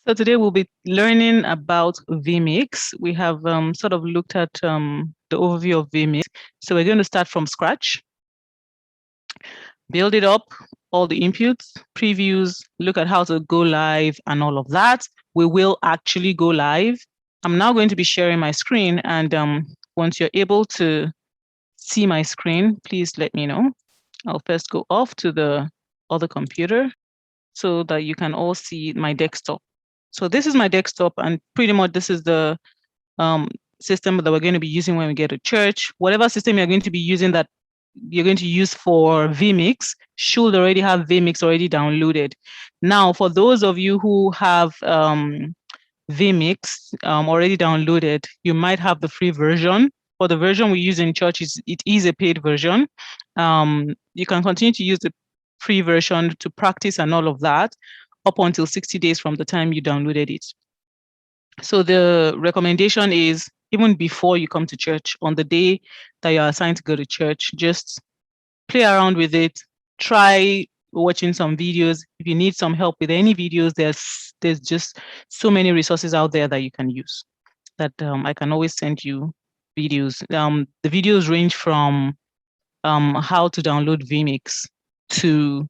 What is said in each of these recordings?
So today we'll be learning about VMix. We have sort of looked at the overview of VMix. So we're going to start from scratch, build it up, all the inputs, previews, look at how to go live and all of that. We will actually go live. I'm now going to be sharing my screen, and once you're able to see my screen, please let me know. I'll first go off to the other computer so that you can all see my desktop. So this is my desktop, and pretty much this is the system that we're going to be using when we get to church. Whatever system you're going to be using that you're going to use for VMix should already have VMix already downloaded. Now, for those of you who have VMix already downloaded, you might have the free version. For the version we use in church, it is a paid version. You can continue to use the free version to practice and all of that up until 60 days from the time you downloaded it. So the recommendation is, even before you come to church, on the day that you're assigned to go to church, just play around with it, try watching some videos. If you need some help with any videos, there's just so many resources out there that you can use, that I can always send you videos. The videos range from how to download VMix to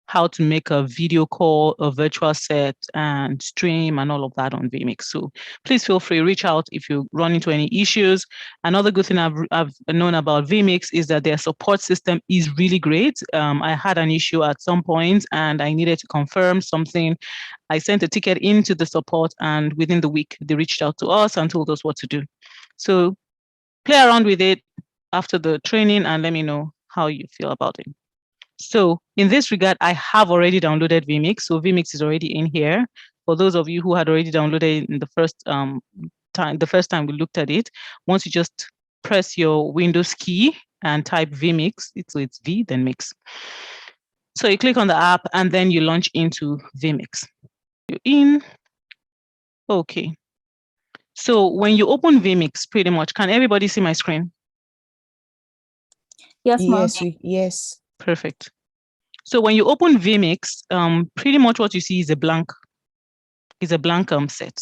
how to make a video call, a virtual set, and stream and all of that on VMix. So please feel free, reach out if you run into any issues. Another good thing I've known about VMix is that their support system is really great. I had an issue at some point and I needed to confirm something. I sent a ticket into the support, and within the week, they reached out to us and told us what to do. So play around with it after the training and let me know how you feel about it. So in this regard, I have already downloaded VMix. So VMix is already in here. For those of you who had already downloaded it in the first time we looked at it, once you just press your Windows key and type VMix, it's V, then Mix. So you click on the app and then you launch into VMix. You're in. Okay. So when you open VMix, pretty much, can everybody see my screen? Yes, ma'am. Yes. Perfect. So when you open VMix, pretty much what you see is a blank set.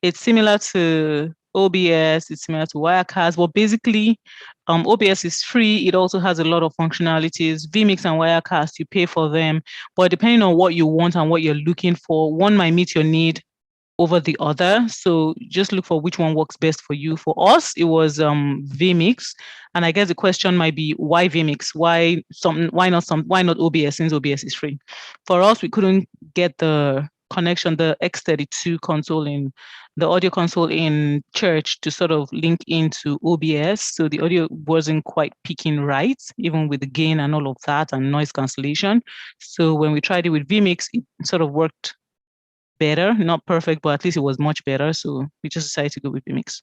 It's similar to OBS, it's similar to Wirecast, but basically OBS is free. It also has a lot of functionalities. VMix and Wirecast, you pay for them, but depending on what you want and what you're looking for, one might meet your need over the other. So just look for which one works best for you. For us, it was VMix. And I guess the question might be, why VMix? Why not OBS, since OBS is free? For us, we couldn't get the connection, the X32 console in the audio console in church to sort of link into OBS. So the audio wasn't quite picking right, even with the gain and all of that and noise cancellation. So when we tried it with VMix, it sort of worked better, not perfect, but at least it was much better. So we just decided to go with VMix.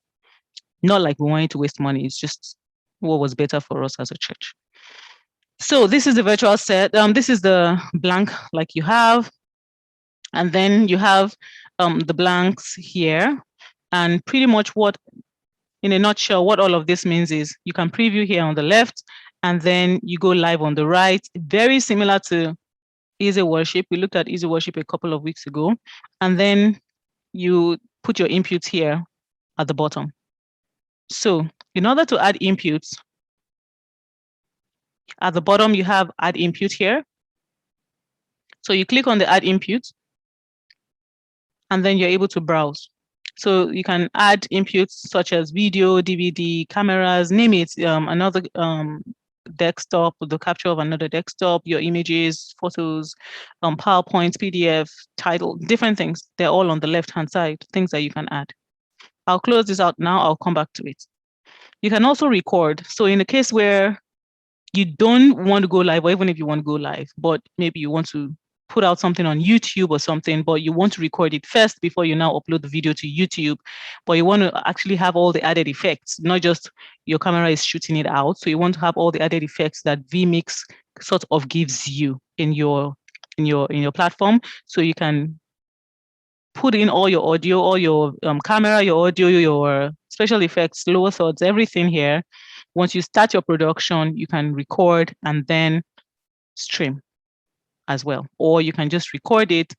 Not like we wanted to waste money. It's just what was better for us as a church. So this is the virtual set. This is the blank like you have. And then you have the blanks here. And pretty much what, in a nutshell, what all of this means is you can preview here on the left, and then you go live on the right. Very similar to Easy Worship. We looked at Easy Worship a couple of weeks ago. And then you put your inputs here at the bottom. So in order to add inputs, at the bottom, you have add input here. So you click on the add input, and then you're able to browse. So you can add inputs such as video, DVD, cameras, name it, another desktop, the capture of another desktop, your images, photos, PowerPoint, PDF, title, different things. They're all on the left-hand side, things that you can add. I'll close this out now. I'll come back to it. You can also record. So in a case where you don't want to go live, or even if you want to go live, but maybe you want to put out something on YouTube or something, but you want to record it first before you now upload the video to YouTube, but you want to actually have all the added effects, not just your camera is shooting it out. So you want to have all the added effects that VMix sort of gives you in your platform. So you can put in all your audio, all your camera, your audio, your special effects, lower thirds, everything here. Once you start your production, you can record and then stream as well. Or you can just record it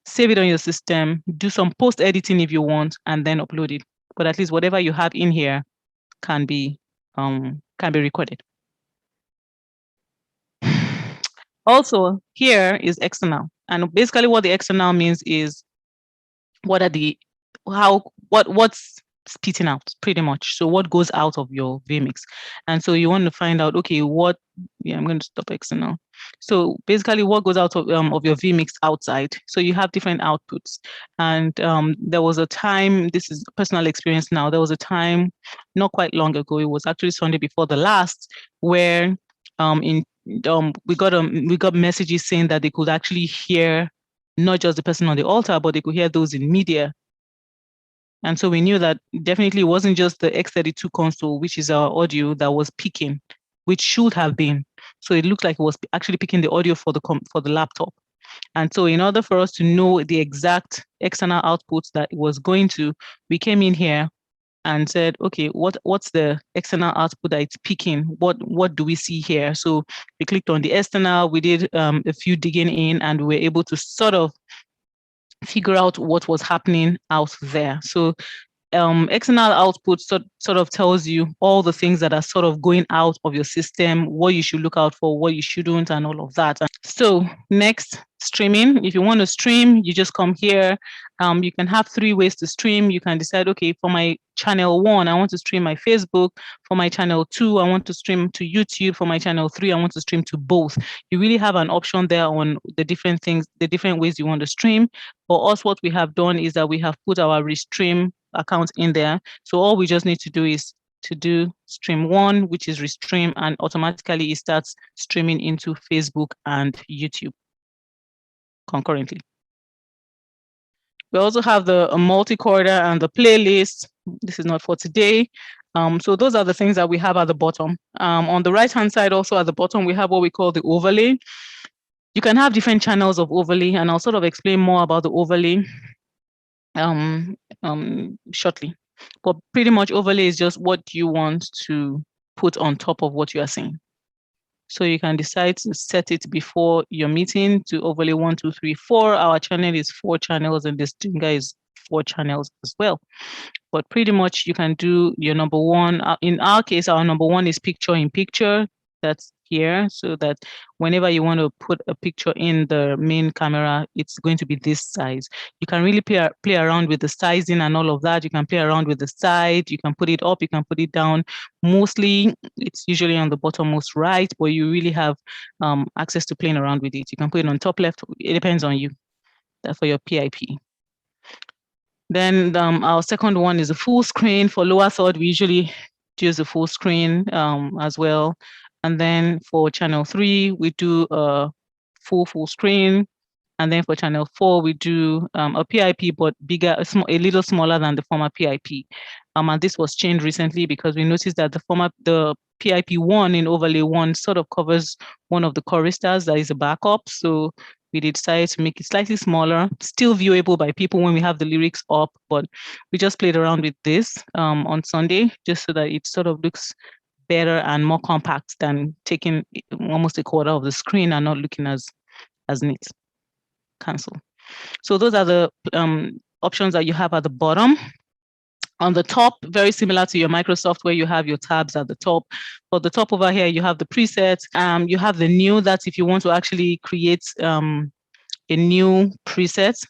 save it on your system, do some post editing if you want, and then upload it. But at least whatever you have in here can be recorded. Also, here is external. And basically what the external means is what's spitting out pretty much. So what goes out of your VMix. And so you want to find out, okay, I'm going to stop external. So basically what goes out of your VMix outside. So you have different outputs. And there was a time, this is personal experience now, there was a time not quite long ago, it was actually Sunday before the last, where we got messages saying that they could actually hear not just the person on the altar, but they could hear those in media. And so we knew that definitely it wasn't just the X32 console, which is our audio, that was picking, which should have been. So it looked like it was actually picking the audio for the laptop. And so in order for us to know the exact external outputs that it was going to, we came in here and said, okay, what's the external output that it's picking? What do we see here? So we clicked on the external, we did a few digging in, and we were able to sort of figure out what was happening out there. So external output sort of tells you all the things that are sort of going out of your system, what you should look out for, what you shouldn't, and all of that. So next, streaming. If you want to stream, you just come here. You can have 3 ways to stream. You can decide, okay, for my channel 1, I want to stream my Facebook. For my channel 2, I want to stream to YouTube. For my channel 3, I want to stream to both. You really have an option there on the different things, the different ways you want to stream. For us, what we have done is that we have put our Restream account in there. So all we just need to do is to do stream 1, which is Restream, and automatically it starts streaming into Facebook and YouTube concurrently. We also have the multi-quarter and the playlist. This is not for today. So those are the things that we have at the bottom. On the right-hand side, also at the bottom, we have what we call the overlay. You can have different channels of overlay, and I'll sort of explain more about the overlay shortly. But pretty much overlay is just what you want to put on top of what you are saying. So you can decide to set it before your meeting to overlay 1, 2, 3, 4. Our channel is 4 channels, and the Stinger is 4 channels as well. But pretty much you can do your number 1. In our case, our number 1 is picture in picture. That's here, so that whenever you want to put a picture in the main camera, it's going to be this size. You can really play around with the sizing and all of that. You can play around with the side. You can put it up, you can put it down. Mostly it's usually on the bottommost right, but you really have access to playing around with it. You can put it on top left. It depends on you. That's for your PIP. Then our second one is a full screen. For lower third, we usually use the full screen as well. And then for channel 3, we do a full screen. And then for channel 4, we do a PIP, but bigger, a little smaller than the former PIP. And this was changed recently because we noticed that the PIP 1 in overlay 1 sort of covers one of the choristers that is a backup. So we decided to make it slightly smaller, still viewable by people when we have the lyrics up, but we just played around with this on Sunday, just so that it sort of looks better and more compact than taking almost a quarter of the screen and not looking as neat. Cancel. So those are the options that you have at the bottom. On the top, very similar to your Microsoft, where you have your tabs at the top. For the top over here, you have the presets. You have the new, that's if you want to actually create a new preset.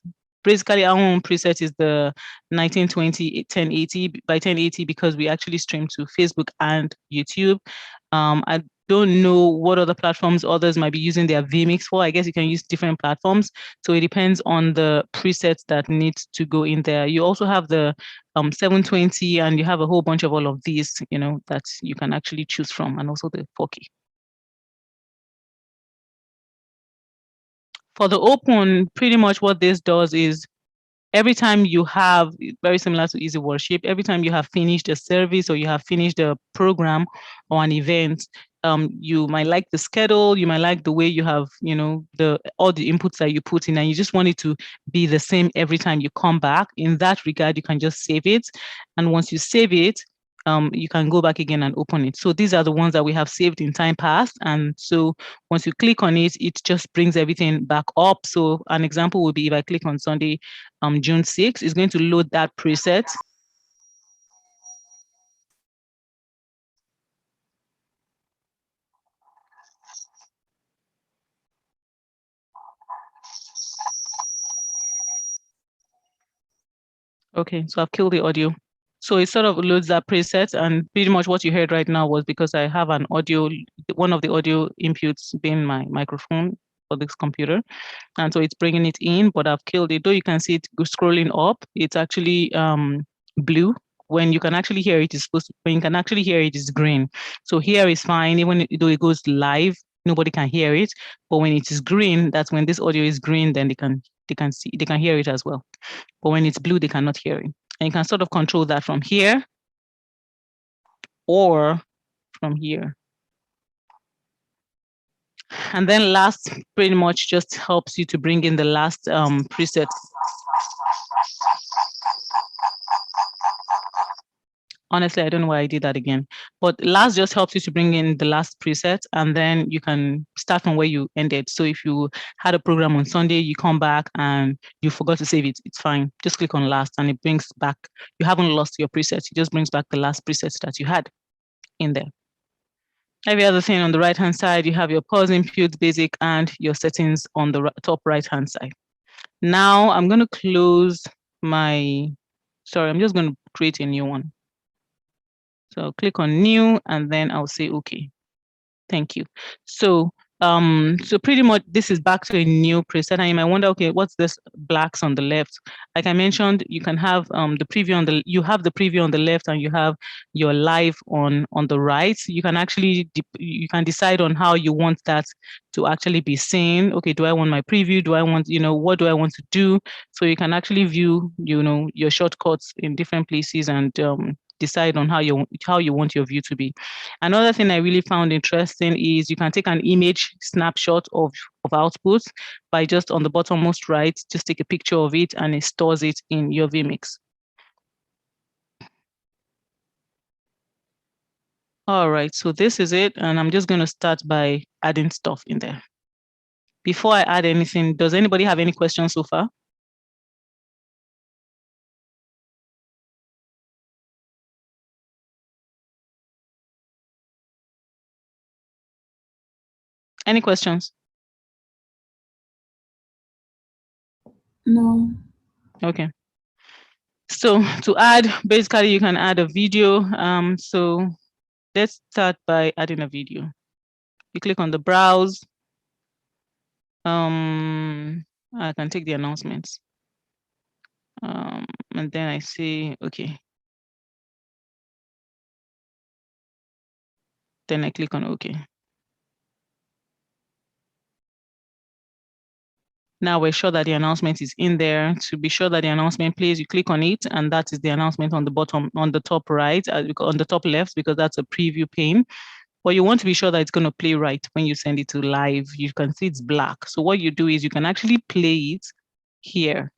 Basically, our own preset is the 1920 1080 by 1080 because we actually stream to Facebook and YouTube. I don't know what other platforms others might be using their VMix for. I guess you can use different platforms. So it depends on the presets that needs to go in there. You also have the 720, and you have a whole bunch of all of these, that you can actually choose from, and also the 4K. For the open, pretty much what this does is every time you have, very similar to Easy Worship, every time you have finished a service or you have finished a program or an event, you might like the schedule, you might like the way you have, all the inputs that you put in, and you just want it to be the same every time you come back. In that regard, you can just save it. And once you save it, you can go back again and open it. So these are the ones that we have saved in time past. And so once you click on it, it just brings everything back up. So an example would be if I click on Sunday, June 6th, it's going to load that preset. Okay, so I've killed the audio. So it sort of loads that preset, and pretty much what you heard right now was because I have an audio, one of the audio inputs being my microphone for this computer. And so it's bringing it in, but I've killed it. Though you can see it scrolling up, it's actually blue. When you can actually hear it, when you can actually hear it, it's green. So here is fine, even though it goes live, nobody can hear it. But when it is green, that's when this audio is green, then they can hear it as well. But when it's blue, they cannot hear it. And you can sort of control that from here or from here. And then last pretty much just helps you to bring in the last preset. Honestly, I don't know why I did that again. But last just helps you to bring in the last preset, and then you can start from where you ended. So if you had a program on Sunday, you come back and you forgot to save it, it's fine. Just click on last and it brings back, you haven't lost your preset. It just brings back the last preset that you had in there. Every other thing on the right-hand side, you have your pause input, basic, and your settings on the top right-hand side. Now I'm going to close my, sorry, I'm just going to create a new one. So I'll click on new and then I'll say, okay, thank you. So pretty much this is back to a new preset, and you might wonder, okay, what's this blacks on the left? Like I mentioned, you can have the preview on the, you have the preview on the left and you have your live on the right. You can actually, you can decide on how you want that to actually be seen. Okay, do I want my preview? Do I want, what do I want to do? So you can actually view, your shortcuts in different places and decide on how you want your view to be. Another thing I really found interesting is you can take an image snapshot of outputs by just on the bottommost right, just take a picture of it and it stores it in your VMix. All right, so this is it, and I'm just going to start by adding stuff in there. Before I add anything, does anybody have any questions so far? Any questions? No. Okay. So to add, basically you can add a video. So let's start by adding a video. You click on the browse. I can take the announcements. And then I say, okay. Then I click on okay. Now we're sure that the announcement is in there. To be sure that the announcement plays, you click on it, and that is the announcement on the bottom, on the top right, on the top left, because that's a preview pane. But you want to be sure that it's going to play right when you send it to live. You can see it's black. So what you do is you can actually play it here,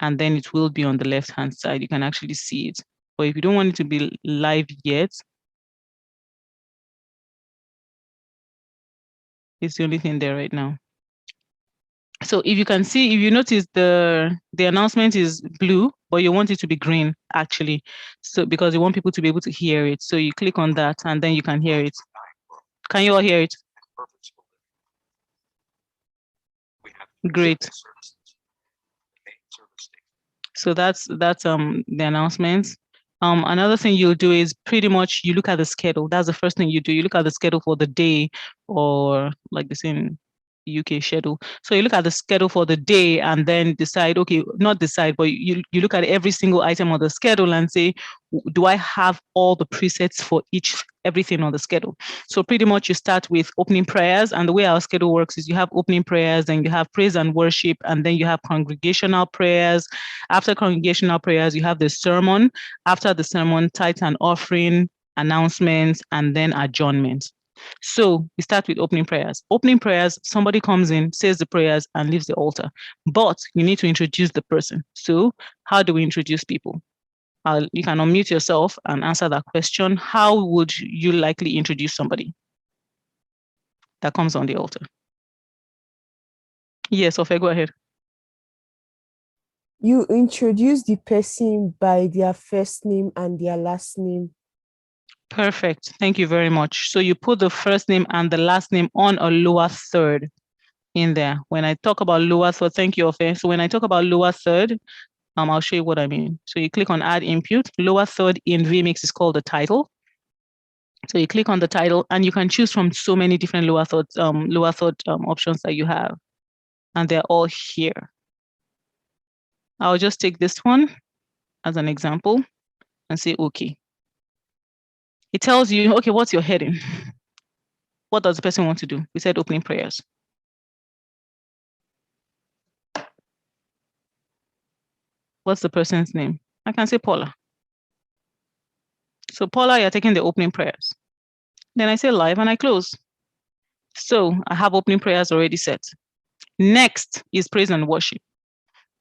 and then it will be on the left-hand side. You can actually see it. But if you don't want it to be live yet, it's the only thing there right now. So if you can see, if you notice the announcement is blue, but you want it to be green actually. So because you want people to be able to hear it. So you click on that and then you can hear it. Can you all hear it? Great. So that's the announcements. Another thing you'll do is pretty much you look at the schedule. That's the first thing you do. You look at the schedule for the day, or like the same UK schedule. So you look at the schedule for the day and then decide, okay, not decide, but you look at every single item on the schedule and say, do I have all the presets for everything on the schedule? So pretty much you start with opening prayers, and the way our schedule works is you have opening prayers, then you have praise and worship, and then you have congregational prayers. After congregational prayers, you have the sermon. After the sermon, tithe and offering, announcements, and then adjournment. So we start with opening prayers. Opening prayers, somebody comes in, says the prayers, and leaves the altar. But you need to introduce the person. So how do we introduce people? You can unmute yourself and answer that question. How would you likely introduce somebody that comes on the altar? Yes, Ofe, go ahead. You introduce the person by their first name and their last name. Perfect. Thank you very much. So you put the first name and the last name on a lower third in there. When I talk about lower third, thank you, Ofe. So when I talk about lower third, I'll show you what I mean. So you click on add input. Lower third in VMix is called the title. So you click on the title and you can choose from so many different lower third options that you have. And they're all here. I'll just take this one as an example and say, okay. It tells you, okay, what's your heading? What does the person want to do? We said opening prayers. What's the person's name? I can say Paula. So Paula, you're taking the opening prayers. Then I say live and I close. So I have opening prayers already set. Next is praise and worship.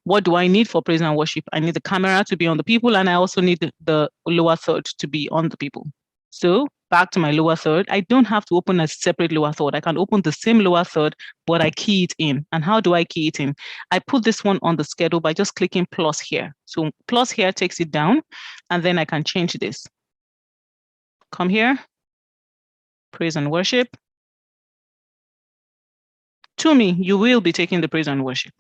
What do I need for praise and worship? I need the camera to be on the people, and I also need the lower third to be on the people. So back to my lower third. I don't have to open a separate lower third. I can open the same lower third, but I key it in. And how do I key it in? I put this one on the schedule by just clicking plus here. So plus here takes it down, and then I can change this. Come here, praise and worship. To me, you will be taking the praise and worship.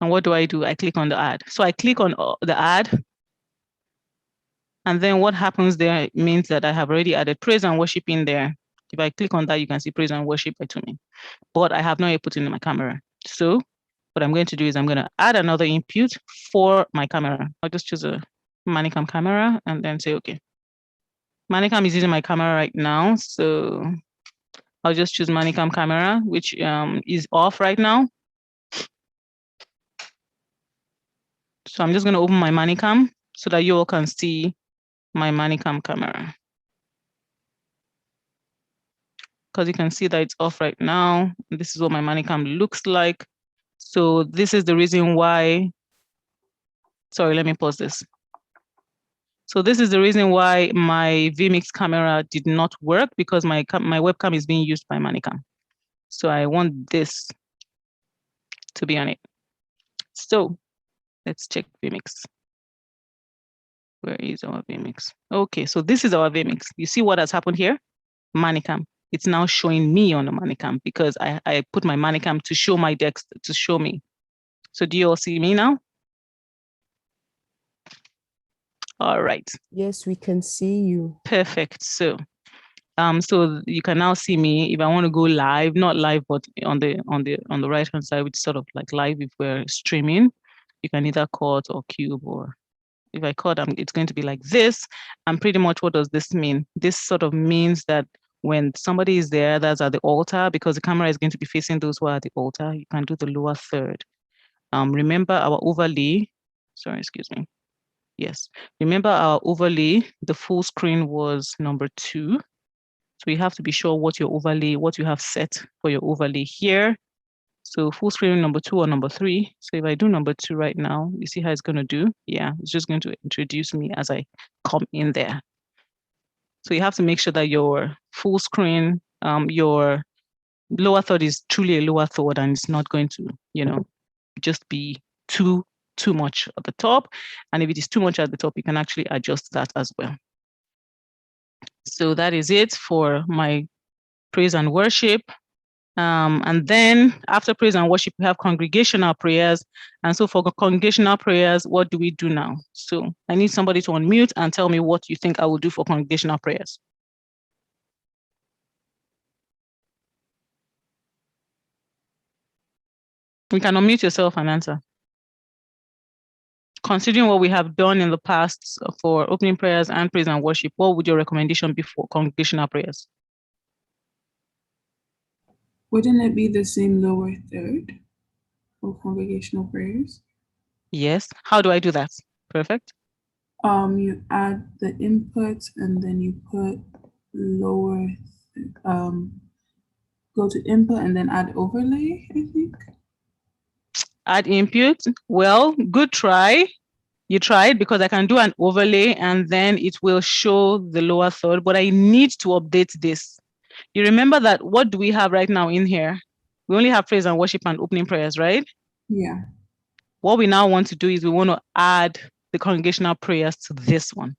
And what do? I click on the add. So I click on the add. And then what happens there means that I have already added praise and worship in there. If I click on that, you can see praise and worship by Tumi. But I have not yet put in my camera. So what I'm going to do is I'm going to add another input for my camera. I'll just choose a Manicam camera and then say, okay. Manicam is using my camera right now. So I'll just choose Manicam camera, which is off right now. So I'm just going to open my Manicam so that you all can see my Manicam camera. Because you can see that it's off right now. This is what my Manicam looks like. So this is the reason why, sorry, let me pause this. So this is the reason why my VMix camera did not work, because my webcam is being used by Manicam. So I want this to be on it. So let's check VMix. Where is our VMix? Okay, so this is our VMix. You see what has happened here? Manicam. It's now showing me on the Manicam because I put my Manicam to show my decks, to show me. So do you all see me now? All right. Yes, we can see you. Perfect. So you can now see me if I want to go live, not live, but on the right hand side, which is sort of like live if we're streaming. You can either cut or cube, or if I cut, it's going to be like this. And pretty much what does this mean? This sort of means that when somebody is there that's at the altar, because the camera is going to be facing those who are at the altar, you can do the lower third. Remember our overlay, sorry, excuse me. Yes, remember our overlay, the full screen was number 2. So you have to be sure what your overlay, what you have set for your overlay here. So full screen number 2 or number 3. So if I do number 2 right now, you see how it's going to do? Yeah, it's just going to introduce me as I come in there. So you have to make sure that your full screen, your lower third is truly a lower third, and it's not going to, just be too much at the top. And if it is too much at the top, you can actually adjust that as well. So that is it for my praise and worship. And then after praise and worship, we have congregational prayers. And so for congregational prayers, what do we do now? So I need somebody to unmute and tell me what you think I will do for congregational prayers. You can unmute yourself and answer. Considering what we have done in the past for opening prayers and praise and worship, what would your recommendation be for congregational prayers? Wouldn't it be the same lower third for congregational prayers? Yes. How do I do that? Perfect. You add the input and then you put lower, go to input and then add overlay, I think. Add input. Well, good try. You tried, because I can do an overlay and then it will show the lower third, but I need to update this. You remember that what do we have right now in here? We only have praise and worship and opening prayers, right? Yeah. What we now want to do is we want to add the congregational prayers to this one.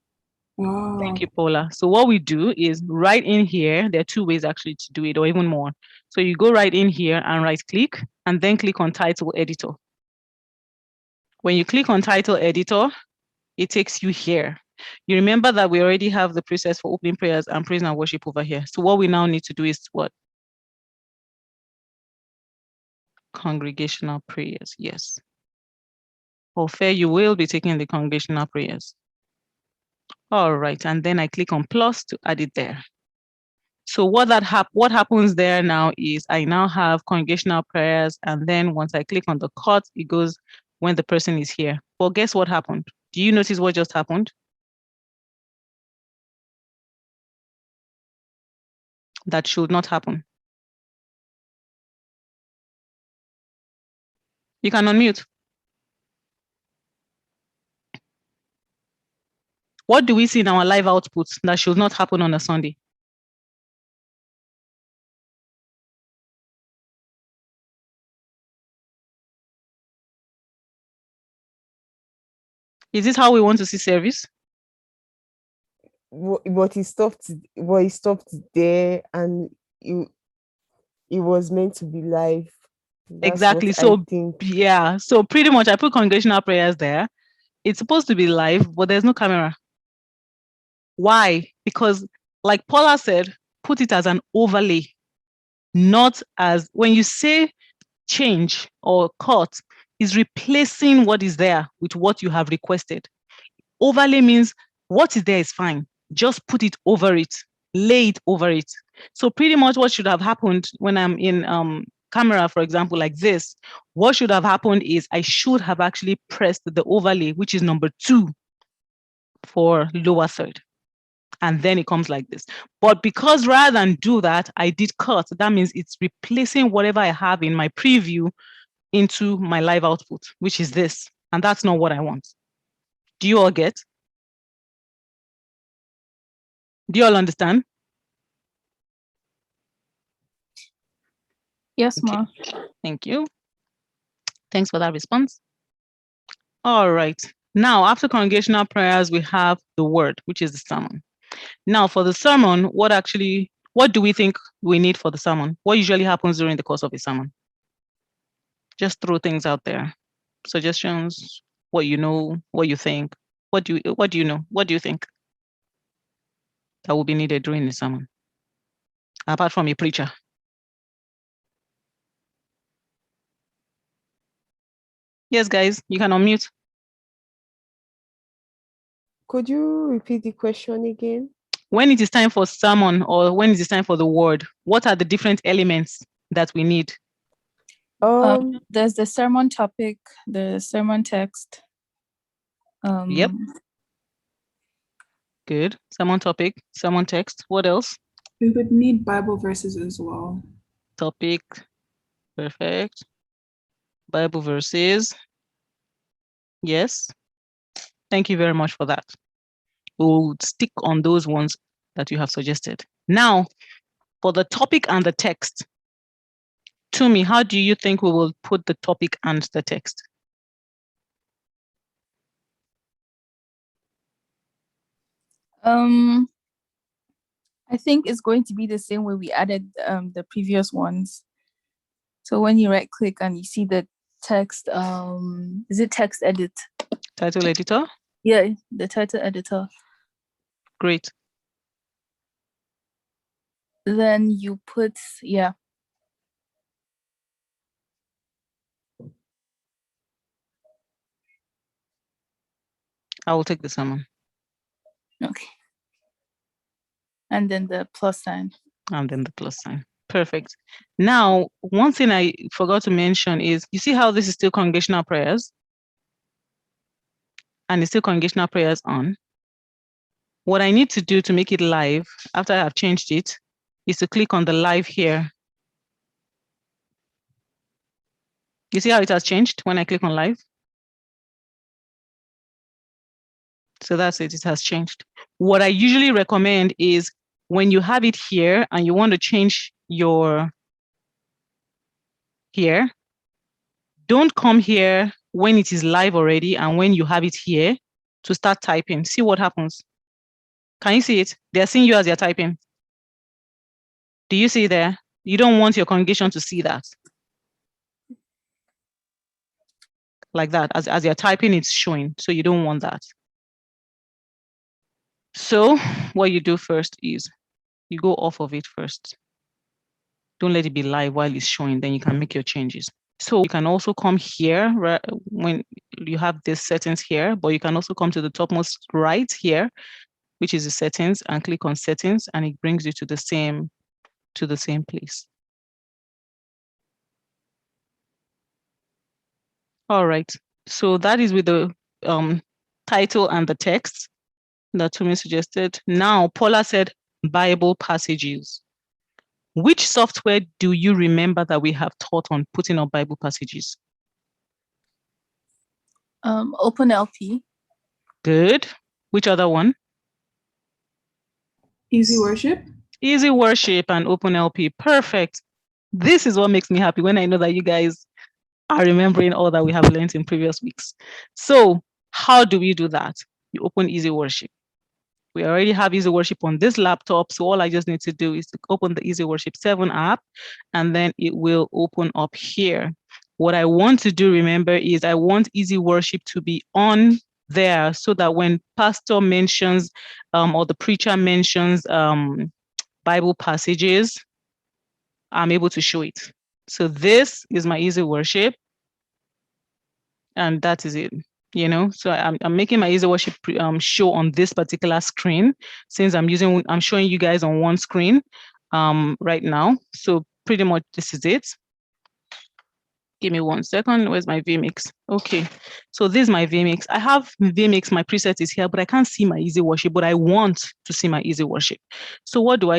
Oh. Thank you, Paula. So what we do is right in here, there are two ways actually to do it, or even more. So you go right in here and right click and then click on title editor. When you click on title editor, it takes you here. You remember that we already have the process for opening prayers and praise and worship over here. So what we now need to do is what? Congregational prayers, yes. Or fair, you will be taking the congregational prayers. All right, and then I click on plus to add it there. So what happens there now is I now have congregational prayers, and then once I click on the cut, it goes when the person is here. Well, guess what happened? Do you notice what just happened? That should not happen. You can unmute. What do we see in our live outputs that should not happen on a Sunday? Is this how we want to see service? But he stopped. Well, he stopped there, and it was meant to be live. That's Exactly. what So I think. yeah. So pretty much I put congregational prayers there. It's supposed to be live, but there's no camera. Why? Because like Paula said, put it as an overlay, not as when you say change or cut, is replacing what is there with what you have requested. Overlay means what is there is fine. Just put it over it, lay it over it. So pretty much what should have happened when I'm in camera, for example, like this, what should have happened is I should have actually pressed the overlay, which is number 2 for lower third. And then it comes like this. But because rather than do that, I did cut, that means it's replacing whatever I have in my preview into my live output, which is this. And that's not what I want. Do you all get? Do you all understand? Yes, Okay. Ma. Thank you. Thanks for that response. All right. Now, after congregational prayers, we have the word, which is the sermon. Now, for the sermon, what do we think we need for the sermon? What usually happens during the course of a sermon? Just throw things out there. Suggestions, what you know, what you think. What do you know? What do you think that will be needed during the sermon? Apart from a preacher. Yes, guys, you can unmute. Could you repeat the question again? When it is time for sermon or when it is time for the word, what are the different elements that we need? There's the sermon topic, the sermon text. Yep. Good. Sermon topic, sermon text. What else? We would need Bible verses as well. Topic. Perfect. Bible verses. Yes. Thank you very much for that. We'll stick on those ones that you have suggested. Now, for the topic and the text, Tumi, how do you think we will put the topic and the text? I think it's going to be the same way we added the previous ones. So when you right click and you see the text, is it text edit? Title editor? Yeah, the title editor. Great. Then you put, yeah. I will take the sermon. Okay. And then the plus sign. And then the plus sign. Perfect. Now, one thing I forgot to mention is, you see how this is still congregational prayers? And it's still congregational prayers on. What I need to do to make it live after I have changed it is to click on the live here. You see how it has changed when I click on live? So that's it, it has changed. What I usually recommend is when you have it here and you want to change your here, don't come here when it is live already and when you have it here to start typing. See what happens. Can you see it? They're seeing you as you're typing. Do you see there? You don't want your congregation to see that. Like that, as you're typing, it's showing. So you don't want that. So what you do first is you go off of it first. Don't let it be live while it's showing, then you can make your changes. So you can also come here right, when you have these settings here, but you can also come to the topmost right here, which is the settings, and click on settings, and it brings you to the same place. All right, so that is with the title and the text that Tumi suggested. Now, Paula said Bible passages. Which software do you remember that we have taught on putting up Bible passages? OpenLP. Good. Which other one? Easy Worship. Easy Worship and OpenLP. Perfect. This is what makes me happy when I know that you guys are remembering all that we have learned in previous weeks. So how do we do that? You open Easy Worship. We already have Easy Worship on this laptop, so all I just need to do is to open the Easy Worship 7 app, and then it will open up here. What I want to do, remember, is I want Easy Worship to be on there so that when pastor mentions or the preacher mentions Bible passages, I'm able to show it. So this is my Easy Worship, and that is it. You know, so I'm making my Easy Worship show on this particular screen, since I'm showing you guys on one screen right now. So pretty much this is it. Give me 1 second. Where's my VMix? Okay, so this is my VMix. I have VMix, my preset is here, but I can't see my Easy Worship, but I want to see my Easy Worship. So what do?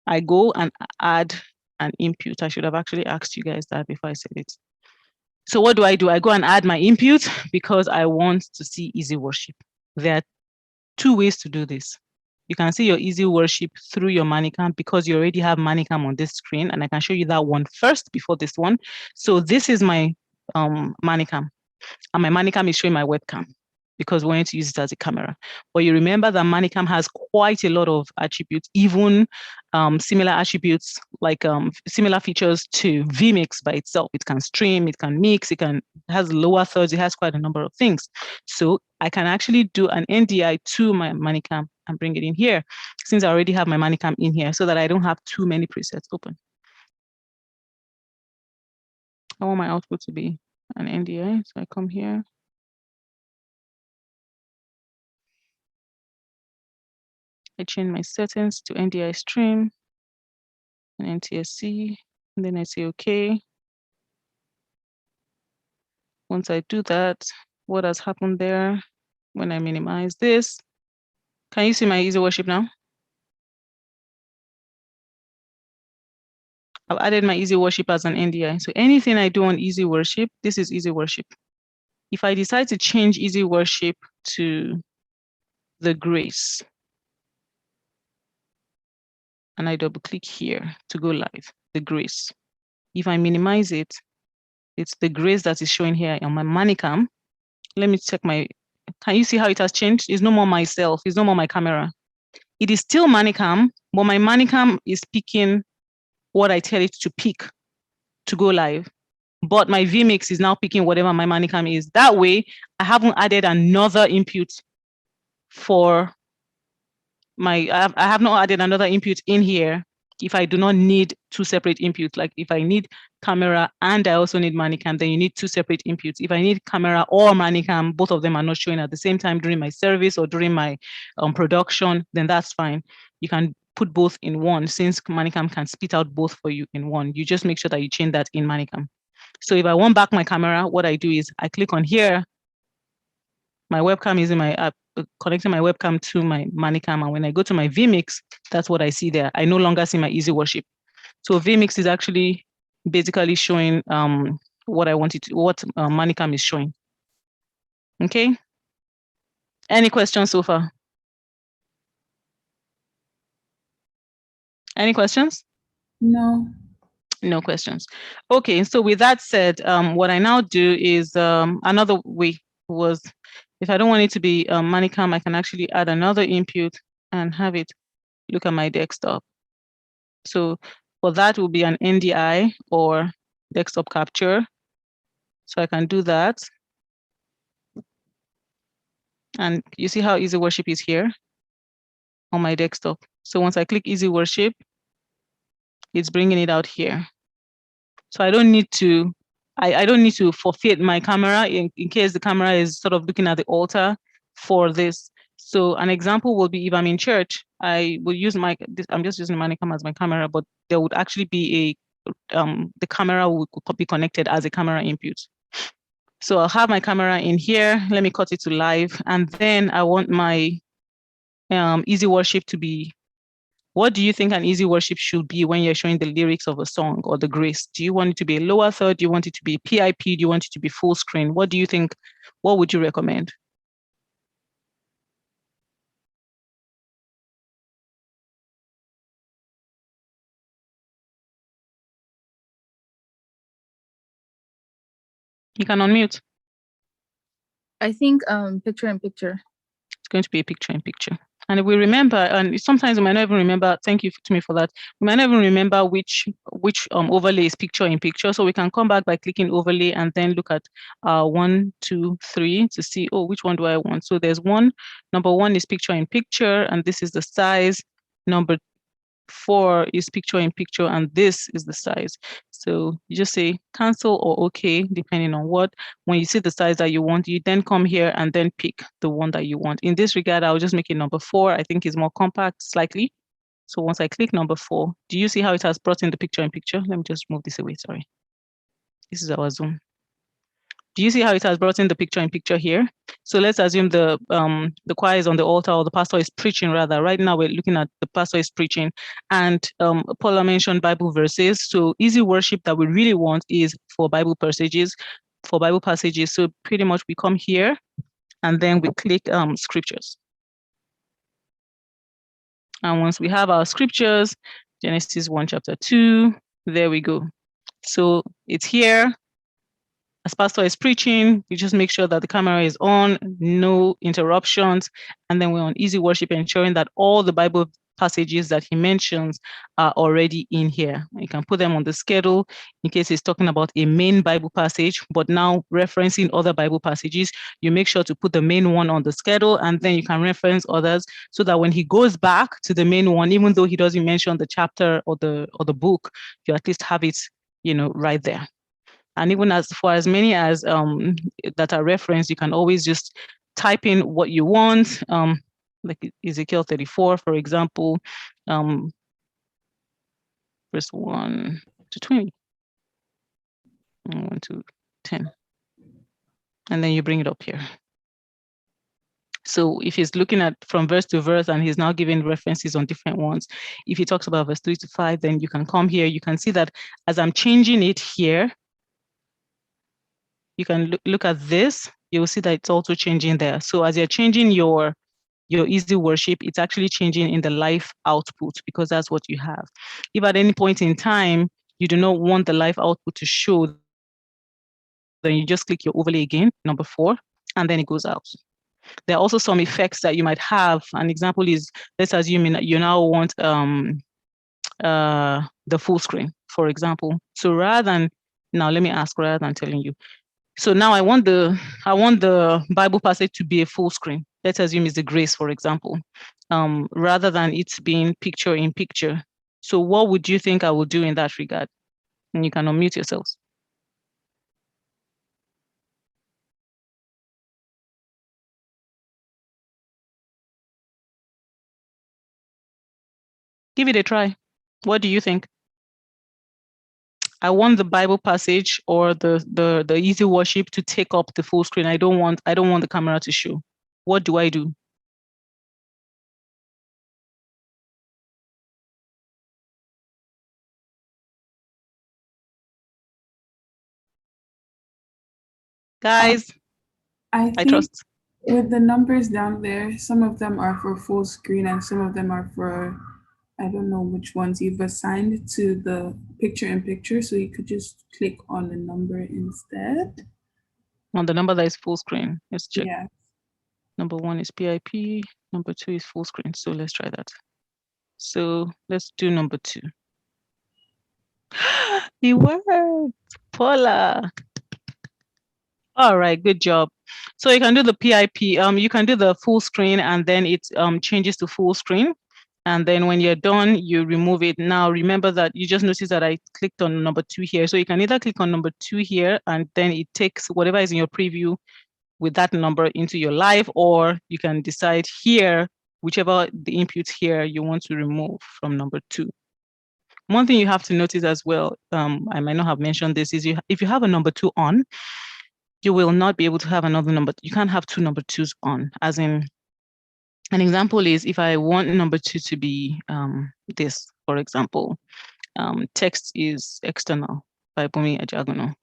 I go and add an input. I should have actually asked you guys that before I said it. So what do? I go and add my input because I want to see Easy Worship. There are 2 ways to do this. You can see your Easy Worship through your Manicam because you already have Manicam on this screen, and I can show you that one first before this one. So this is my Manicam, and my Manicam is showing my webcam because we want to use it as a camera. But you remember that Manicam has quite a lot of attributes, even similar attributes, like similar features to VMix by itself. It can stream, it can mix, it has lower thirds, it has quite a number of things. So I can actually do an NDI to my Manicam and bring it in here, since I already have my Manicam in here, so that I don't have too many presets open. I want my output to be an NDI, so I come here. I change my settings to NDI stream and NTSC, and then I say okay. Once I do that, what has happened there when I minimize this? Can you see my Easy Worship now? I've added my Easy Worship as an NDI. So anything I do on Easy Worship, this is Easy Worship. If I decide to change Easy Worship to the Grace, and I double click here to go live, the Grace. If I minimize it, it's the Grace that is showing here on my Manicam. Let me check my, can you see how it has changed? It's no more myself, it's no more my camera. It is still Manicam, but my Manicam is picking what I tell it to pick to go live. But my VMix is now picking whatever my Manicam is. That way, I haven't added another input for my, I have not added another input in here if I do not need 2 separate inputs. Like if I need camera and I also need Manicam, then you need 2 separate inputs. If I need camera or Manicam, both of them are not showing at the same time during my service or during my production, then that's fine. You can put both in one, since Manicam can spit out both for you in one. You just make sure that you change that in Manicam. So if I want back my camera, what I do is I click on here. My webcam is in my app, connecting my webcam to my Manicam. And when I go to my VMix, that's what I see there. I no longer see my Easy Worship. So VMix is actually basically showing what Manicam is showing. Okay. Any questions so far? Any questions? No. No questions. Okay, so with that said, what I now do is another way was, if I don't want it to be Manicam, I can actually add another input and have it look at my desktop. So for that will be an NDI or desktop capture. So I can do that. And you see how Easy Worship is here on my desktop. So once I click Easy Worship, it's bringing it out here. So I don't need to, I don't need to forfeit my camera in case the camera is sort of looking at the altar for this. So an example will be if I'm in church, I will use I'm just using Manicam as my camera, but there would actually be the camera would be connected as a camera input. So I'll have my camera in here. Let me cut it to live. And then I want my Easy Worship to be, what do you think an easy worship should be when you're showing the lyrics of a song or the grace? Do you want it to be a lower third? Do you want it to be PIP? Do you want it to be full screen? What do you think? What would you recommend? You can unmute. I think picture in picture. It's going to be a picture in picture. And if we remember, and sometimes we might not even remember, thank you to me for that. We might not even remember which overlay is picture in picture. So we can come back by clicking overlay and then look at 1, 2, 3 to see, oh, which one do I want? So there's number 1 is picture in picture, and this is the size. Number 4 is picture in picture, and this is the size. So you just say cancel or okay, depending on what. When you see the size that you want, you then come here and then pick the one that you want. In this regard, I'll just make it number 4. I think it's more compact slightly. So once I click number 4, do you see how it has brought in the picture in picture? Let me just move this away, sorry. This is our Zoom. Do you see how it has brought in the picture in picture here? So let's assume the choir is on the altar, or the pastor is preaching rather. Right now we're looking at the pastor is preaching, and Paula mentioned Bible verses. So easy worship that we really want is for Bible passages. So pretty much we come here and then we click scriptures. And once we have our scriptures, Genesis 1 chapter 2, there we go. So it's here. As pastor is preaching, you just make sure that the camera is on, no interruptions, and then we're on easy worship, ensuring that all the Bible passages that he mentions are already in here. You can put them on the schedule in case he's talking about a main Bible passage, but now referencing other Bible passages, you make sure to put the main one on the schedule, and then you can reference others so that when he goes back to the main one, even though he doesn't mention the chapter or the book, you at least have it, right there. And even as for as many as that are referenced, you can always just type in what you want, like Ezekiel 34, for example, verse 1 to 20, 1 to 10. And then you bring it up here. So if he's looking at from verse to verse and he's now giving references on different ones, if he talks about verse 3 to 5, then you can come here. You can see that as I'm changing it here, you can look at this, you'll see that it's also changing there. So as you're changing your easy worship, it's actually changing in the live output because that's what you have. If at any point in time, you do not want the live output to show, then you just click your overlay again, number 4, and then it goes out. There are also some effects that you might have. An example is, let's assume you now want the full screen, for example. So rather than telling you, so now I want the Bible passage to be a full screen. Let's assume it's the grace, for example, rather than it being picture in picture. So what would you think I will do in that regard? And you can unmute yourselves. Give it a try. What do you think? I want the Bible passage or the easy worship to take up the full screen. I don't want the camera to show. What do I do? Guys, I I think trust. with the numbers down there, some of them are for full screen and some of them are for, I don't know which ones you've assigned to the picture in picture. So you could just click on the number instead. On the number that is full screen, let's check. Yeah. Number 1 is PIP. Number 2 is full screen. So let's try that. So let's do number 2. It worked, Paula. All right, good job. So you can do the PIP. You can do the full screen, and then it changes to full screen. And then when you're done, you remove it. Now remember that you just noticed that I clicked on number 2 here. So you can either click on number 2 here, and then it takes whatever is in your preview with that number into your live, or you can decide here, whichever the input here you want to remove from number 2. One thing you have to notice as well, I might not have mentioned this, is if you have a number 2 on, you will not be able to have another number. You can't have 2 number 2s on. As in, an example is if I want number 2 to be this, for example, text is external by Bumi Ajagono,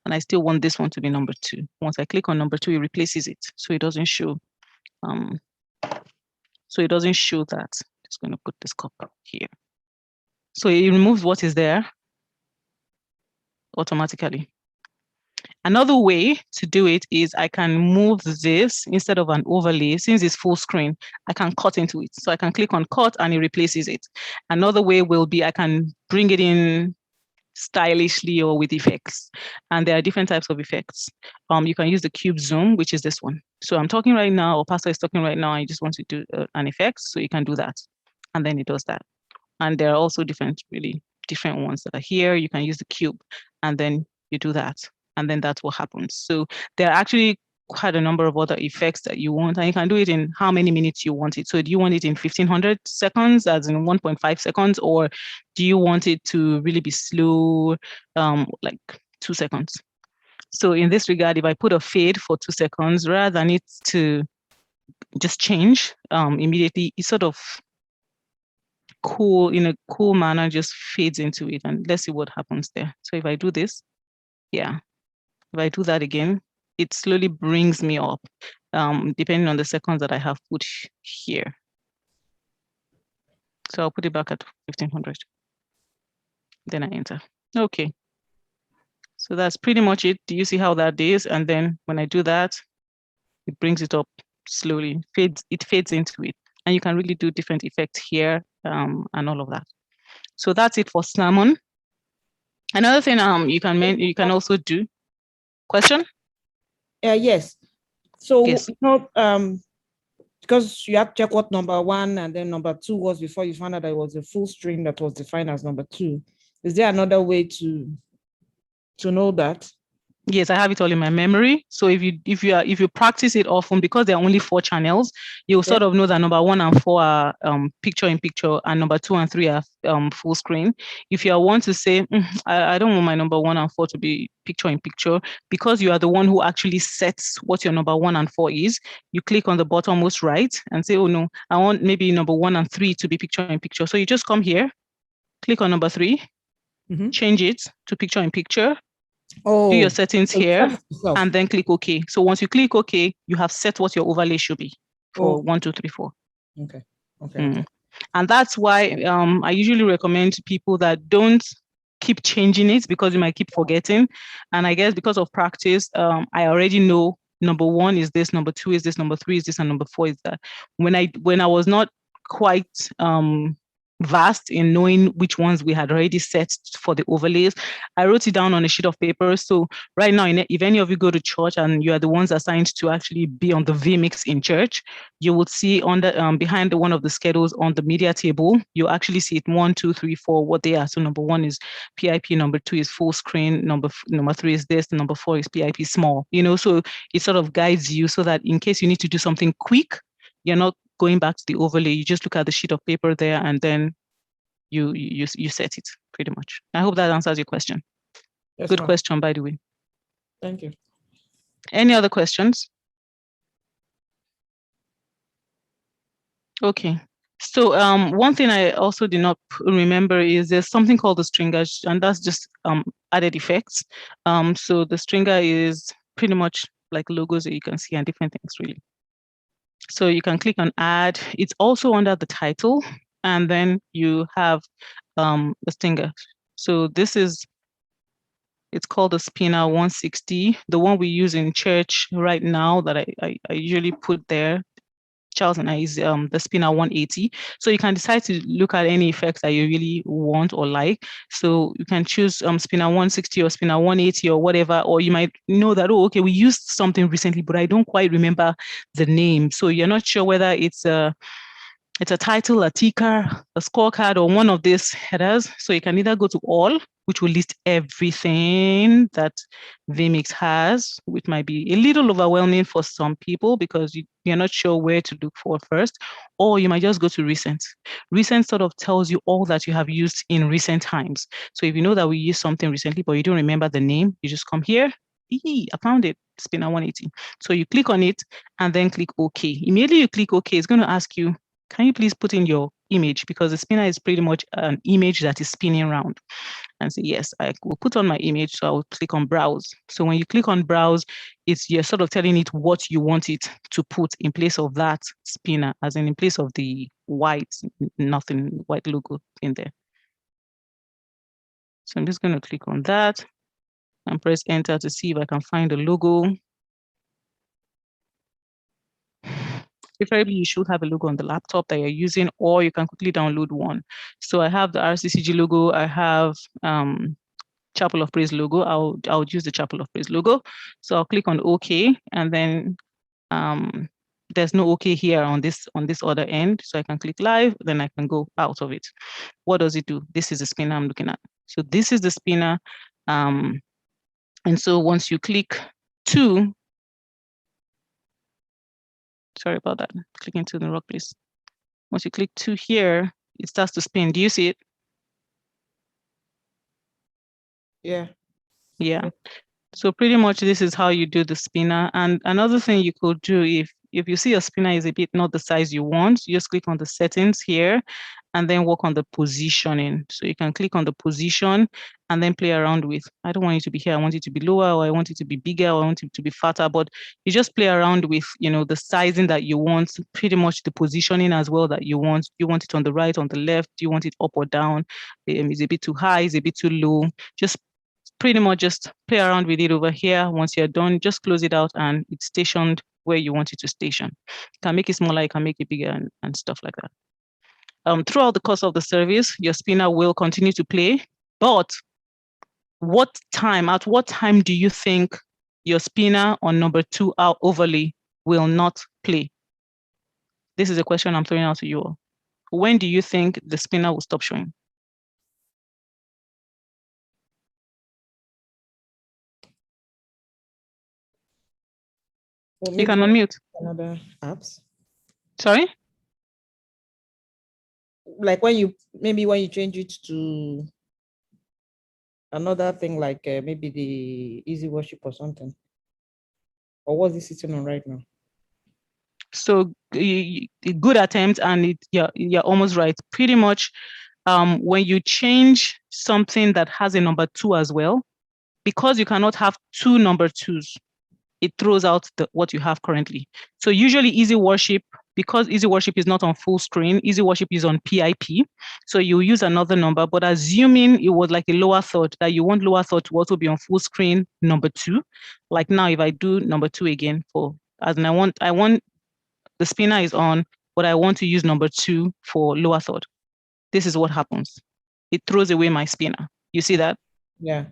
and I still want this one to be number 2. Once I click on number 2, it replaces it, so it doesn't show. So it doesn't show that. Just going to put this cup here. So it removes what is there automatically. Another way to do it is I can move this instead of an overlay. Since it's full screen, I can cut into it. So I can click on cut and it replaces it. Another way will be I can bring it in stylishly or with effects. And there are different types of effects. You can use the cube zoom, which is this one. So I'm talking right now, or Pastor is talking right now, I just want to do an effect. So you can do that. And then it does that. And there are also really different ones that are here. You can use the cube and then you do that. And then that's what happens. So there are actually quite a number of other effects that you want, and you can do it in how many minutes you want it. So do you want it in 1500 seconds, as in 1.5 seconds, or do you want it to really be slow, like 2 seconds? So in this regard, if I put a fade for 2 seconds, rather than it to just change immediately, it sort of in a cool manner, just fades into it. And let's see what happens there. So if I do this, yeah. If I do that again, it slowly brings me up, depending on the seconds that I have put here. So I'll put it back at 1500. Then I enter. Okay. So that's pretty much it. Do you see how that is? And then when I do that, it brings it up slowly. It fades into it. And you can really do different effects here and all of that. So that's it for Snamon. Another thing you can also do. Question? Yes. So Yes. because you have to check what number 1 and then number 2 was before you found out that it was a full string that was defined as number 2. Is there another way to know that? Yes, I have it all in my memory. So if you practice it often, because there are only 4 channels, you'll sort of know that number 1 and 4 are picture in picture, and number 2 and 3 are full screen. If you want to say, I don't want my number 1 and 4 to be picture in picture, because you are the one who actually sets what your number 1 and 4 is, you click on the bottommost right and say, oh no, I want maybe number 1 and 3 to be picture in picture. So you just come here, click on number 3, change it to picture in picture. Do your settings here and then click OK. So once you click OK, you have set what your overlay should be for 1, 2, 3, 4. Okay. And that's why I usually recommend to people that don't keep changing it, because you might keep forgetting. And I guess because of practice, I already know number 1 is this, number 2 is this, number 3 is this, and number 4 is that. When I was not quite vast in knowing which ones we had already set for the overlays, I wrote it down on a sheet of paper. So right now, if any of you go to church and you are the ones assigned to actually be on the VMix in church, you would see on the behind one of the schedules on the media table, you actually see it 1, 2, 3, 4, what they are. So number 1 is PIP, number 2 is full screen, number 3 is this, number 4 is PIP small. So it sort of guides you so that in case you need to do something quick, you're not going back to the overlay. You just look at the sheet of paper there and then you set it pretty much. I hope that answers your question. Yes, Good question, by the way. Thank you. Any other questions? Okay. So one thing I also did not remember is there's something called the stringer, and that's just added effects. So the stringer is pretty much like logos that you can see and different things really. So you can click on add. It's also under the title, and then you have the stinger. So this is, it's called the spinner 160, the one we use in church right now that I usually put there. Charles and I is the spinner 180. So you can decide to look at any effects that you really want or like. So you can choose spinner 160 or spinner 180 or whatever, or you might know that, oh, okay, we used something recently, but I don't quite remember the name. So you're not sure whether it's a title, a ticker, a scorecard, or one of these headers. So you can either go to all, which will list everything that VMix has, which might be a little overwhelming for some people because you're not sure where to look for first, or you might just go to recent. Recent sort of tells you all that you have used in recent times. So if you know that we used something recently, but you don't remember the name, you just come here. I found it, spinner 180. So you click on it and then click OK. Immediately you click OK, it's going to ask you, can you please put in your image? Because the spinner is pretty much an image that is spinning around. And say, yes, I will put on my image. So I will click on browse. So when you click on browse, you're sort of telling it what you want it to put in place of that spinner, as in place of the white logo in there. So I'm just going to click on that and press enter to see if I can find the logo. Preferably, you should have a logo on the laptop that you're using, or you can quickly download one. So I have the RCCG logo. I have Chapel of Praise logo. I'll use the Chapel of Praise logo. So I'll click on OK, and then there's no OK here on this other end. So I can click live, then I can go out of it. What does it do? This is the spinner I'm looking at. So this is the spinner. And so once you click 2, sorry about that, clicking to the wrong place. Once you click 2 here, it starts to spin. Do you see it? Yeah. Yeah. So pretty much this is how you do the spinner. And another thing you could do, if you see your spinner is a bit not the size you want, you just click on the settings here and then work on the positioning. So you can click on the position and then play around with, I don't want it to be here, I want it to be lower, or I want it to be bigger, or I want it to be fatter, but you just play around with, the sizing that you want, pretty much the positioning as well that you want. You want it on the right, on the left, you want it up or down, is a bit too high, is a bit too low, just pretty much just play around with it over here. Once you're done, just close it out and it's stationed where you want it to station. You can make it smaller, you can make it bigger and stuff like that. Throughout the course of the service, your spinner will continue to play, but at what time do you think your spinner on number 2 overlay will not play? This is a question I'm throwing out to you all. When do you think the spinner will stop showing? Well, You can unmute. Another apps. Sorry? Like when you change it to another thing, like maybe the Easy Worship or something. Or what's this sitting on right now? So good attempt, and you're almost right. Pretty much, when you change something that has a number 2 as well, because you cannot have 2 number 2s, it throws out what you have currently. So usually Easy Worship, because Easy Worship is not on full screen, Easy Worship is on PIP. So you use another number, but assuming it was like a lower third, that you want lower third to also be on full screen number 2. Like now, if I do number 2 again I want the spinner is on, but I want to use number 2 for lower third. This is what happens. It throws away my spinner. You see that? Yeah.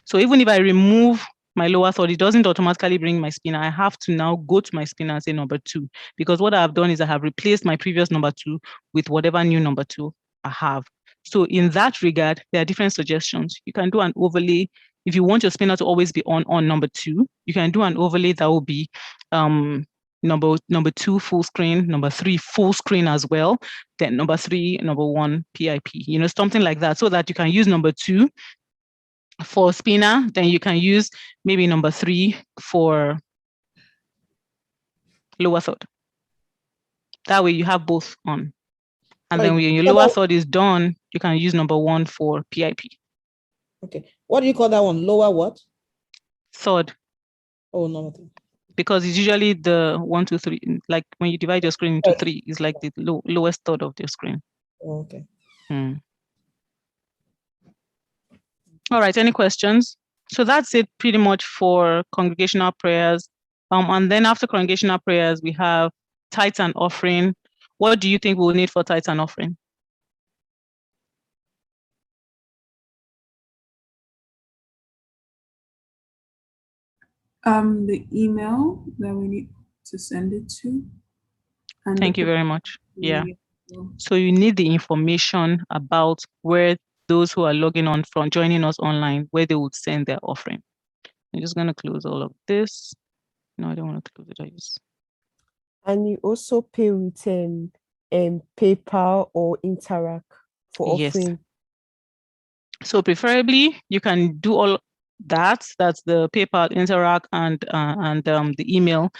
So even if I remove my lower third, it doesn't automatically bring my spinner. I have to now go to my spinner and say number 2, because what I've done is I have replaced my previous number 2 with whatever new number 2 I have. So in that regard, there are different suggestions. You can do an overlay. If you want your spinner to always be on number 2, you can do an overlay that will be number 2 full screen, number 3 full screen as well, then number 3, number 1 PIP, something like that, so that you can use number 2 for spinner, then you can use maybe number 3 for lower third. That way you have both on. And then when your lower third is done, you can use number 1 for PIP. Okay. What do you call that one? Lower what? Third. Oh, no. because it's usually the 1, 2, 3. Like when you divide your screen into 3, it's like the lowest third of your screen. Okay. All right, any questions? So that's it pretty much for congregational prayers. And then after congregational prayers, we have tithes and offering. What do you think we'll need for tithes and offering? The email that we need to send it to. And Thank you very much. Yeah. So you need the information about where those who are logging on from joining us online, where they would send their offering. I'm just going to close all of this. No, I don't want to close it. I just... And you also pay with PayPal or Interact for Yes. offering. So preferably you can do all that. That's the PayPal, Interact, and the email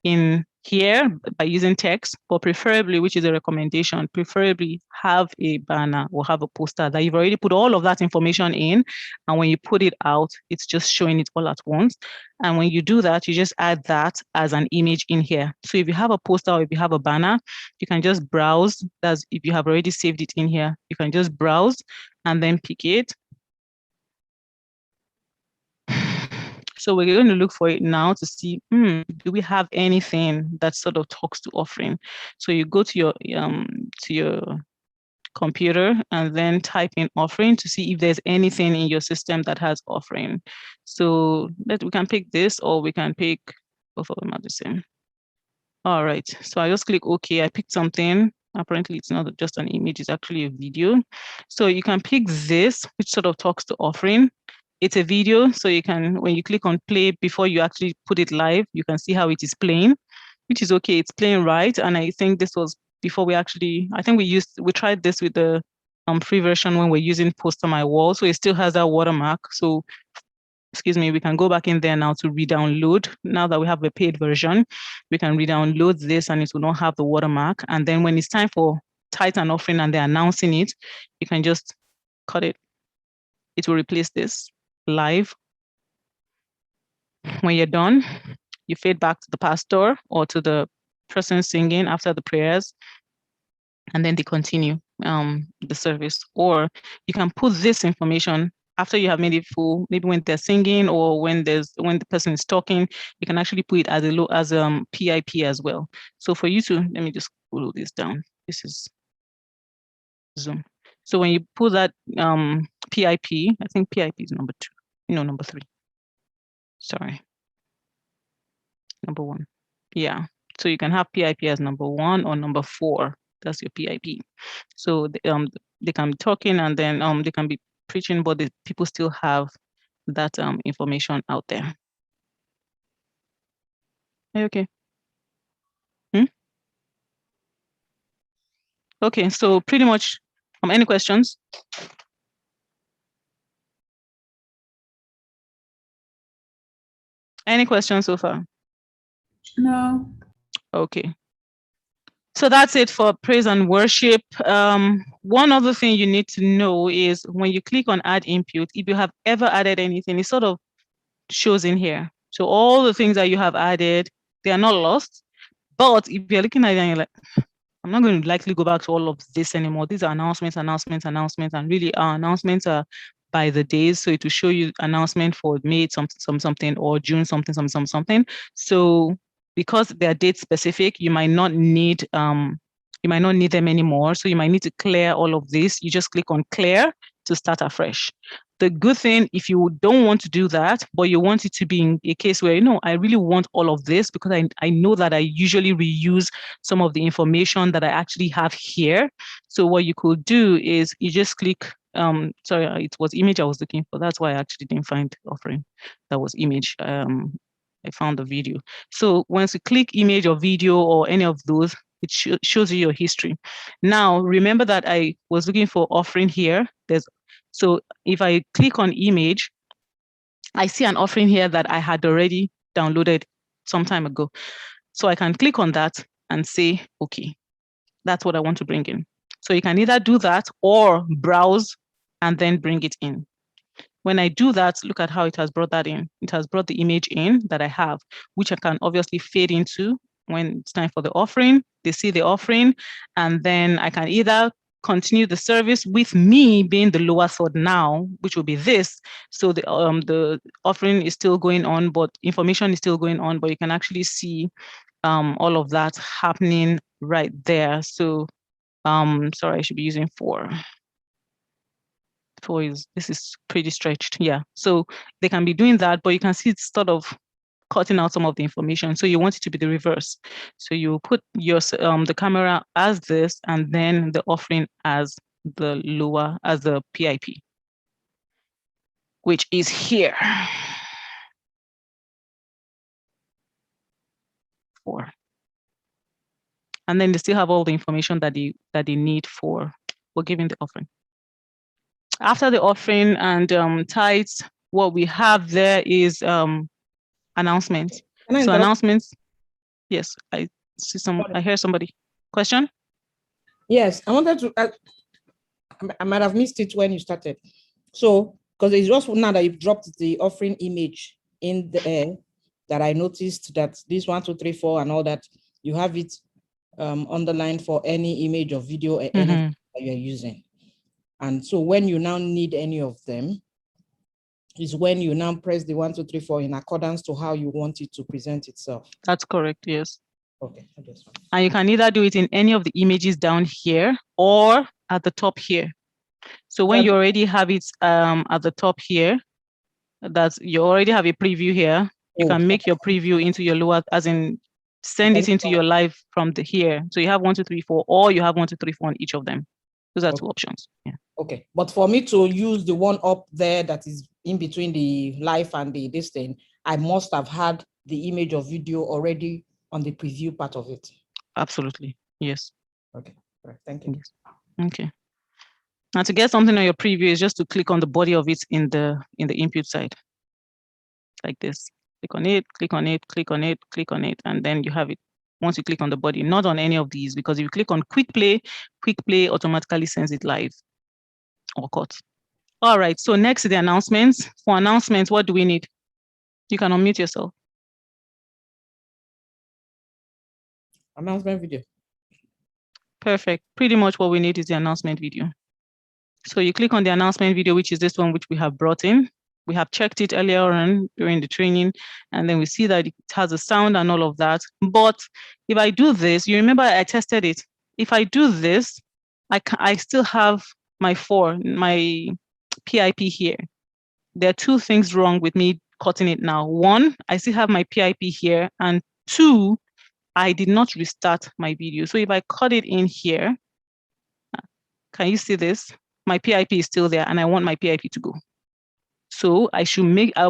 in here by using text, but preferably, which is a recommendation, preferably have a banner or have a poster that you've already put all of that information in. And when you put it out, it's just showing it all at once. And when you do that, you just add that as an image in here. So if you have a poster or if you have a banner, you can just browse. That's if you have already saved it in here, you can just browse and then pick it. So we're going to look for it now to see, do we have anything that sort of talks to offering? So you go to your computer and then type in offering to see if there's anything in your system that has offering. So we can pick this, or we can pick both of them are the same. All right, so I just click OK. I picked something. Apparently it's not just an image, it's actually a video. So you can pick this, which sort of talks to offering. It's a video, so you can, when you click on play before you actually put it live, you can see how it is playing, which is okay. It's playing right. And I think this was before we actually, I think we tried this with the free version when we're using Post on My Wall. So it still has that watermark. So, excuse me, we can go back in there now to re-download. Now that we have a paid version, we can re-download this and it will not have the watermark. And then when it's time for tithe and offering and they're announcing it, you can just cut it. It will replace this live. When you're done, you fade back to the pastor or to the person singing after the prayers, and then they continue the service. Or you can put this information after you have made it full, maybe when they're singing or when the person is talking, you can actually put it as PIP as well. So for you to, let me just pull this down. This is Zoom. So when you put that PIP, I think PIP is number 2, number 3. Sorry. Number 1. Yeah. So you can have PIP as number 1 or number 4. That's your PIP. So they can be talking and then they can be preaching, but the people still have that information out there. Are you okay? Okay, so pretty much any questions? Any questions so far? No. Okay. So that's it for praise and worship. One other thing you need to know is when you click on add input, if you have ever added anything, it sort of shows in here. So all the things that you have added, they are not lost. But if you're looking at it and you're like, I'm not going to likely go back to all of this anymore. These are announcements, and really our announcements are by the days. So it will show you announcement for May something or June something. So because they are date specific, you might not need them anymore. So you might need to clear all of this. You just click on clear to start afresh. The good thing, if you don't want to do that, but you want it to be in a case where, I really want all of this because I know that I usually reuse some of the information that I actually have here. So what you could do is you just click, sorry, it was image I was looking for. That's why I actually didn't find offering. That was image. I found the video. So once you click image or video or any of those, it shows you your history. Now, remember that I was looking for offering here. So if I click on image, I see an offering here that I had already downloaded some time ago. So I can click on that and say, okay, that's what I want to bring in. So you can either do that or browse and then bring it in. When I do that, look at how it has brought that in. It has brought the image in that I have, which I can obviously fade into when it's time for the offering. They see the offering, and then I can either continue the service with me being the lower third now, which will be this. So the offering is still going on, but information is still going on, but you can actually see all of that happening right there. So sorry, I should be using 4. 4 is, this is pretty stretched. Yeah, so they can be doing that, but you can see it's sort of cutting out some of the information. So you want it to be the reverse. So you put your the camera as this, and then the offering as the lower, as the PIP, which is here. 4. And then they still have all the information that they need for giving the offering. After the offering and tithes, what we have there is announcements. So announcements. Yes, I see some. I hear somebody. Question? Yes, I wanted to. I might have missed it when you started. So, because it's just now that you've dropped the offering image in the air, that I noticed that this 1, 2, 3, 4 and all that, you have it underlined for any image or video or anything that you're using. And so when you now need any of them, is when you now press the 1, 2, 3, 4 in accordance to how you want it to present itself. That's correct, yes. Okay. And you can either do it in any of the images down here or at the top here. So when you already have it at the top here, that's you already have a preview here. You can make your preview into your lower, as in send it into your live from the here. So you have 1, 2, 3, 4, or you have 1, 2, 3, 4 on each of them. Those are 2 options. Yeah. Okay, but for me to use the one up there that is in between the live and the this thing, I must have had the image or video already on the preview part of it. Absolutely, yes. Okay, all right, thank you. Yes. Okay. Now to get something on your preview is just to click on the body of it in the input side, like this. Click on it, click on it, click on it, click on it, and then you have it. Once you click on the body, not on any of these, because if you click on quick play automatically sends it live or cut. All right, so next the announcements. For announcements, what do we need? You can unmute yourself. Announcement video. Perfect. Pretty much what we need is the announcement video. So you click on the announcement video, which is this one, which we have brought in. We have checked it earlier on during the training, and then we see that it has a sound and all of that. But if I do this, you remember I tested it. If I do this, I still have my PIP here. There are 2 things wrong with me cutting it now. 1, I still have my PIP here, and 2, I did not restart my video. So if I cut it in here, can you see this? My PIP is still there, and I want my PIP to go. So I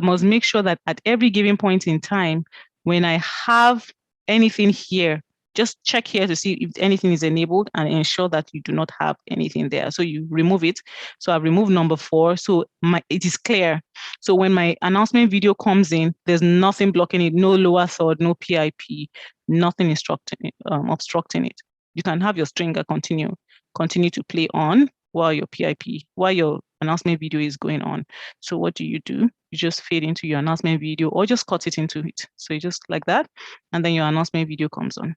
must make sure that at every given point in time, when I have anything here, just check here to see if anything is enabled and ensure that you do not have anything there. So you remove it. So I've removed number 4. So it is clear. So when my announcement video comes in, there's nothing blocking it, no lower third, no PIP, nothing obstructing it. You can have your stringer continue to play on while your announcement video is going on. So what do? You just fade into your announcement video or just cut it into it. So you just like that, and then your announcement video comes on.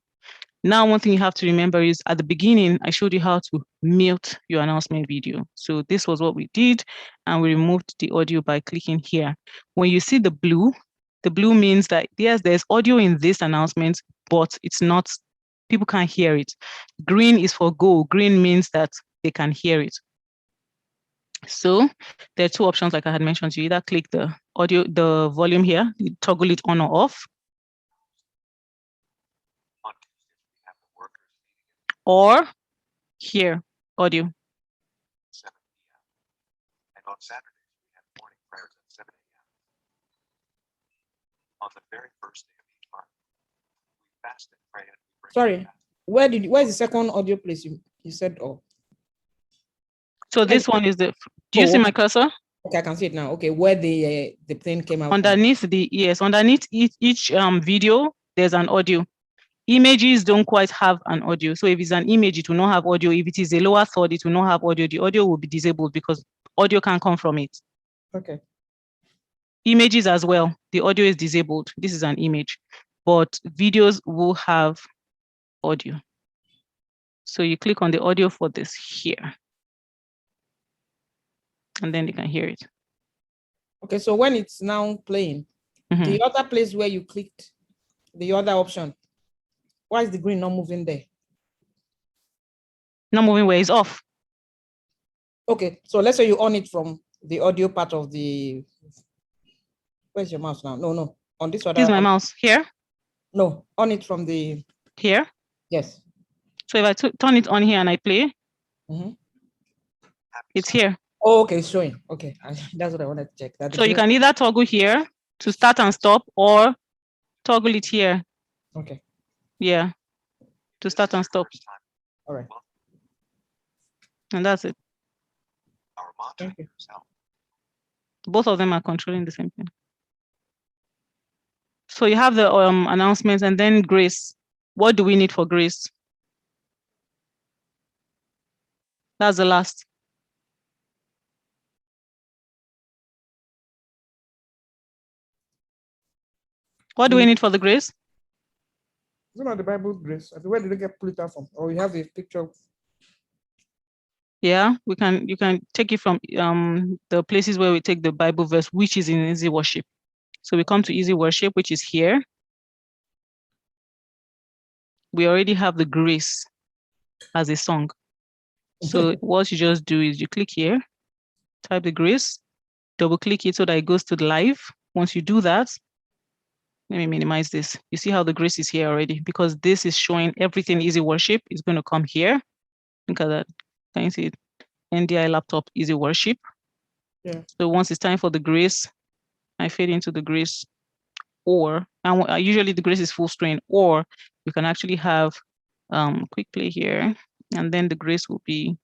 Now, one thing you have to remember is at the beginning, I showed you how to mute your announcement video. So this was what we did, and we removed the audio by clicking here. When you see the blue means that yes, there's audio in this announcement, but it's not, people can't hear it. Green is for go. Green means that they can hear it. So there are 2 options, like I had mentioned. You either click the audio, the volume here, you toggle it on or off, or here, audio. 7 p.m. And on Saturdays, we have morning prayers at 7 a.m. On the very first day of each month, we fast and pray. Sorry, where's the second audio place you said? Oh, so this one is the. Do you see my cursor? Okay, I can see it now. Okay, where the thing came out. Underneath underneath each video, there's an audio. Images don't quite have an audio. So if it's an image, it will not have audio. If it is a lower third, it will not have audio. The audio will be disabled because audio can't come from it. Okay. Images as well. The audio is disabled. This is an image, but videos will have audio. So you click on the audio for this here, and then you can hear it. Okay, so when it's now playing, the other place where you clicked, the other option, why is the green not moving there? Not moving where it's off. Okay, so let's say you on it from the audio part of the, where's your mouse now? No, on this other. This is my mouse here. No, on it from the. Here. Yes. So if I turn it on here and I play, it's here. Oh, okay, it's showing. Okay, that's what I wanted to check. That So you can either toggle here to start and stop, or toggle it here. Okay. Yeah, to start and stop. All right. And that's it. Our monitoring yourself. Both of them are controlling the same thing. So you have the announcements, and then grace. What do we need for grace? That's the last. What do we need for the grace? It's not the Bible grace. Where did they get pulled out from? Or you have a picture? Yeah, you can take it from the places where we take the Bible verse, which is in easy worship. So we come to easy worship, which is here. We already have the grace as a song. So what you just do is you click here, type the grace, double click it so that it goes to the live. Once you do that, let me minimize this. You see how the grace is here already, because this is showing everything easy worship is going to come here. Look at that. Can you see it? NDI laptop easy worship. Yeah. So once it's time for the grace, I fade into the grace, or and usually the grace is full screen, or you can actually have quick play here, and then the grace will be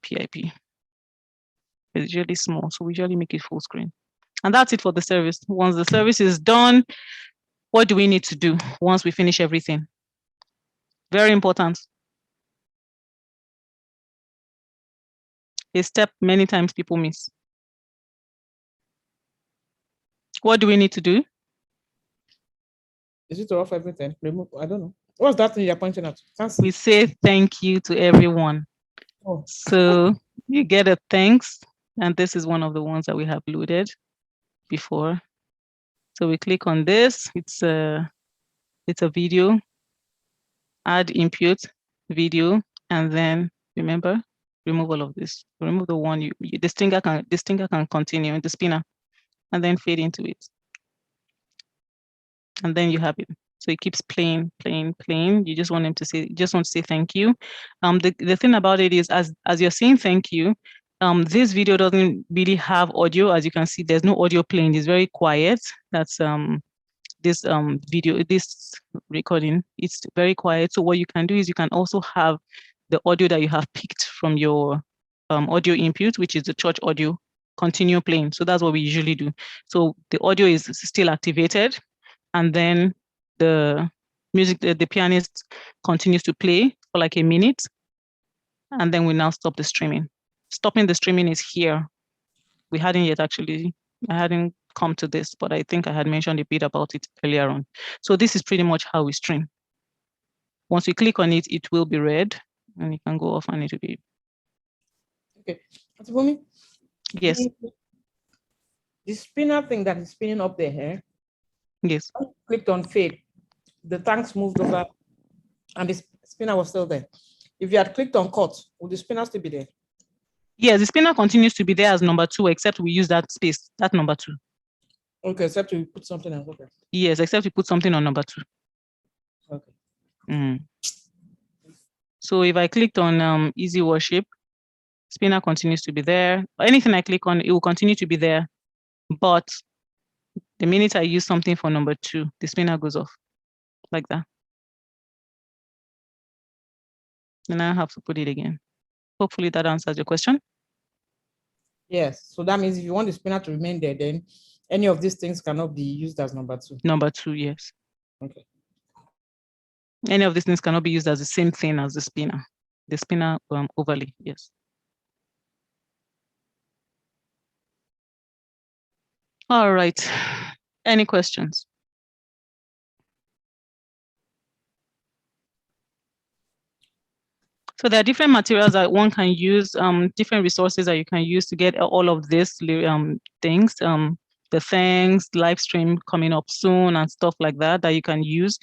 PIP. It's usually small, so we usually make it full screen. And that's it for the service. Once the service is done, what do we need to do once we finish everything? Very important. A step many times people miss. What do we need to do? Is it off everything? Remove? I don't know. What's that thing you're pointing at? We say thank you to everyone. Oh. So you get a thanks, and this is one of the ones that we have loaded before. So we click on this. It's a video. Add input video, and then remember, remove all of this. Remove the one the stinger can continue in the spinner, and then fade into it. And then you have it. So it keeps playing. You just want to say thank you. The thing about it is, as you're saying thank you, this video doesn't really have audio. As you can see, there's no audio playing. It's very quiet. That's this this recording. It's very quiet. So what you can do is you can also have the audio that you have picked from your audio input, which is the church audio, continue playing. So that's what we usually do. So the audio is still activated, and then the music, the pianist continues to play for like a minute, and then we now stop the streaming. Stopping the streaming is here. We hadn't yet actually, I hadn't come to this, but I think I had mentioned a bit about it earlier on. So this is pretty much how we stream. Once you click on it, it will be red, and you can go off and it will be. Okay. Atibumi? Yes. The spinner thing that is spinning up there, eh? Yes. I clicked on fade. The tanks moved over, and the spinner was still there. If you had clicked on cut, would the spinner still be there? Yes, the spinner continues to be there as number 2, except we use that space, that number 2. Okay, except we put something else. Okay. Yes, except we put something on number 2. Okay. So if I clicked on easy worship, spinner continues to be there. Anything I click on, it will continue to be there. But the minute I use something for number 2, the spinner goes off like that. And I have to put it again. Hopefully that answers your question. Yes. So that means if you want the spinner to remain there, then any of these things cannot be used as number 2. Number 2, yes. Okay. Any of these things cannot be used as the same thing as the spinner overlay, yes. All right. Any questions? So there are different materials that one can use, different resources that you can use to get all of these things, the things, live stream coming up soon and stuff like that, that you can use.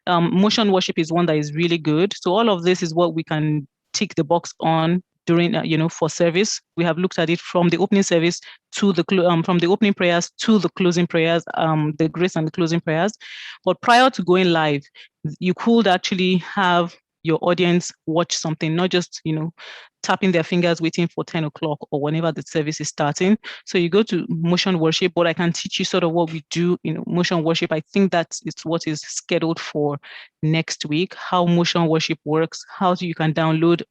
Motion worship is one that is really good. So all of this is what we can tick the box on during, for service. We have looked at it from the opening service to the, from the opening prayers to the closing prayers, the grace and the closing prayers. But prior to going live, you could actually have your audience watch something, not just, tapping their fingers waiting for 10 o'clock or whenever the service is starting. So you go to motion worship, but I can teach you sort of what we do in motion worship. I think that it's what is scheduled for next week, how motion worship works, how you can download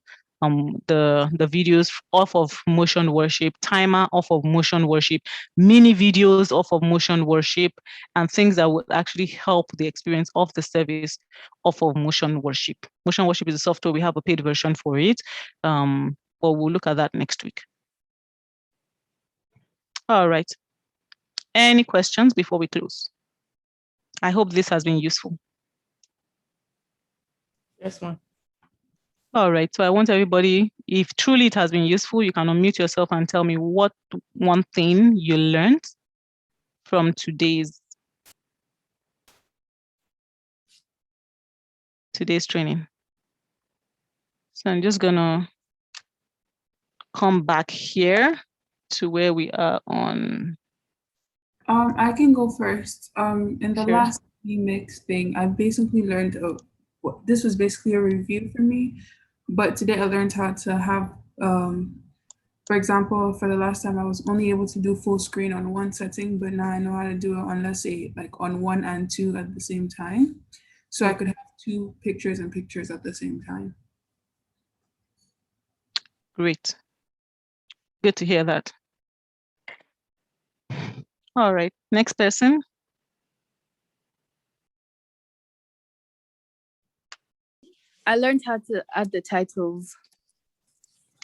the videos off of motion worship, timer off of motion worship, mini videos off of motion worship, and things that would actually help the experience of the service off of motion worship. Motion worship is a software. We have a paid version for it, but we'll look at that next week. All right. Any questions before we close? I hope this has been useful. Yes, ma'am. All right, so I want everybody, if truly it has been useful, you can unmute yourself and tell me what one thing you learned from today's training. So I'm just gonna come back here to where we are on. I can go first. In the Sure. last VMix thing, I basically learned this was basically a review for me, but today I learned how to have, for example, for the last time I was only able to do full screen on one setting, but now I know how to do it on, let's say, like on 1 and 2 at the same time. So I could have 2 pictures and pictures at the same time. Great. Good to hear that. All right, next person. I learned how to add the titles,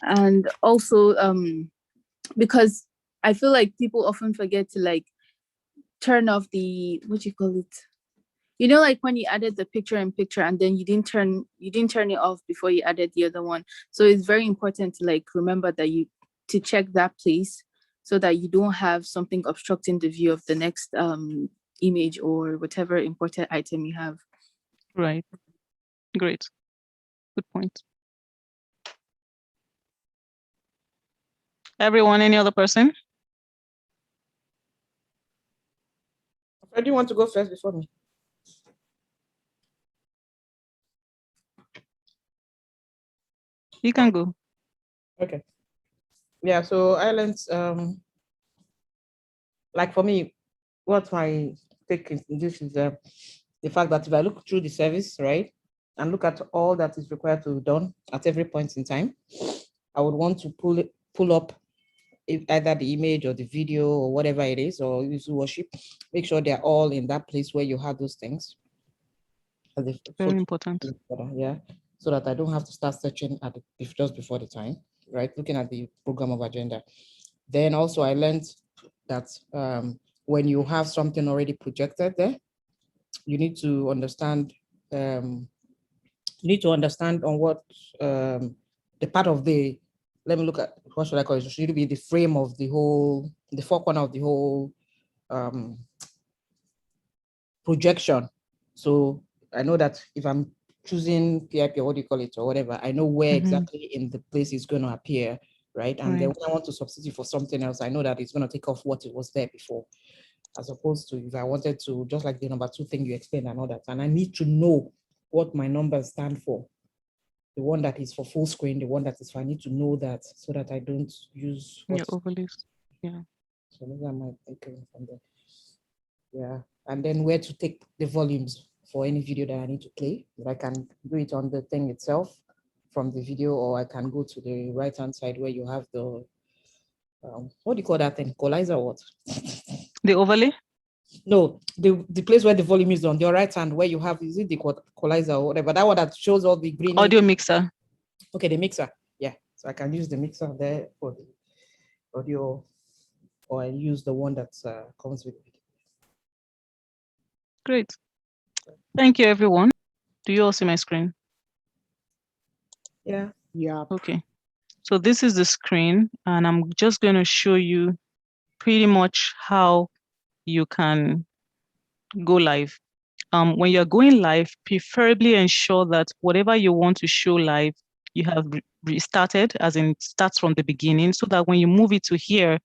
and also because I feel like people often forget to like turn off the, what do you call it? You know, like when you added the picture in picture and then you didn't turn it off before you added the other one. So it's very important to like remember that to check that place so that you don't have something obstructing the view of the next image or whatever important item you have. Right. Great. Good point. Everyone, any other person? I do you want to go first before me? You can go. Okay. Yeah, so I learned, like for me, what my take in this is the fact that if I look through the service, right, and look at all that is required to be done at every point in time, I would want to pull up either the image or the video or whatever it is, or use worship, make sure they're all in that place where you have those things. Very important. Yeah, so that I don't have to start searching at just before the time, right? Looking at the program of agenda. Then also I learned that when you have something already projected there, you need to understand on what the part of the, let me look at, what should I call it? It should be the frame of the whole, the four corner of the whole projection. So I know that if I'm choosing PIP or what do you call it or whatever, I know where exactly in the place it's going to appear, right? And then when I want to substitute for something else, I know that it's going to take off what it was there before, as opposed to if I wanted to, just like the number 2 thing you explained and all that, and I need to know what my numbers stand for. The one that is for full screen, the one that is for, I need to know that so that I don't use your overlays. Yeah. So those are my thinking from there. Yeah, and then where to take the volumes for any video that I need to play. I can do it on the thing itself from the video, or I can go to the right-hand side where you have the, what do you call that thing? Equalizer or what? The overlay? No, the place where the volume is on your right hand, where you have, is it the equalizer or whatever? That one that shows all the green. Audio mixer. Okay, the mixer. Yeah, so I can use the mixer there for the audio or I use the one that comes with it. Great. Thank you, everyone. Do you all see my screen? Yeah. Yeah. Okay. So this is the screen, and I'm just going to show you pretty much how you can go live. When you're going live, preferably ensure that whatever you want to show live, you have restarted, as in it starts from the beginning, so that when you move it to here,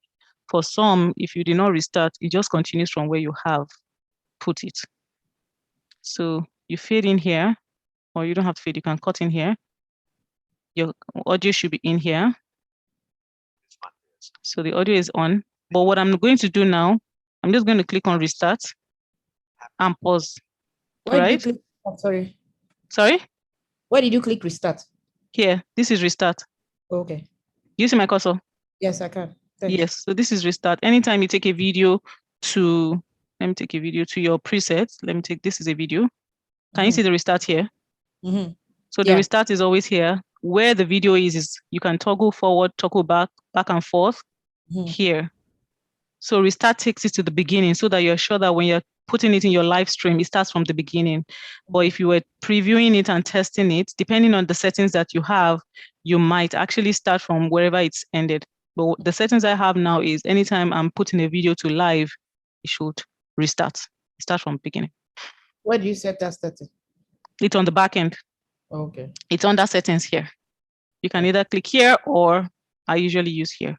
for some, if you did not restart, it just continues from where you have put it. So you fade in here, or you don't have to fade, you can cut in here. Your audio should be in here. So the audio is on. But what I'm going to do now, I'm just going to click on restart and pause. Why did you Right? click? Oh, sorry. Sorry? Why did you click restart? Here, this is restart. Okay. You see my cursor? Yes, I can. Thanks. Yes, so this is restart. Anytime you take a video to, let me take a video to your presets. Let me take, this is a video. Can you see the restart here? So the Yeah. restart is always here. Where the video is you can toggle forward, toggle back and forth here. So restart takes it to the beginning so that you're sure that when you're putting it in your live stream, it starts from the beginning. But if you were previewing it and testing it, depending on the settings that you have, you might actually start from wherever it's ended. But the settings I have now is anytime I'm putting a video to live, it should restart. Start from beginning. Where do you set that setting? It's on the back end. Okay. It's under settings here. You can either click here or I usually use here.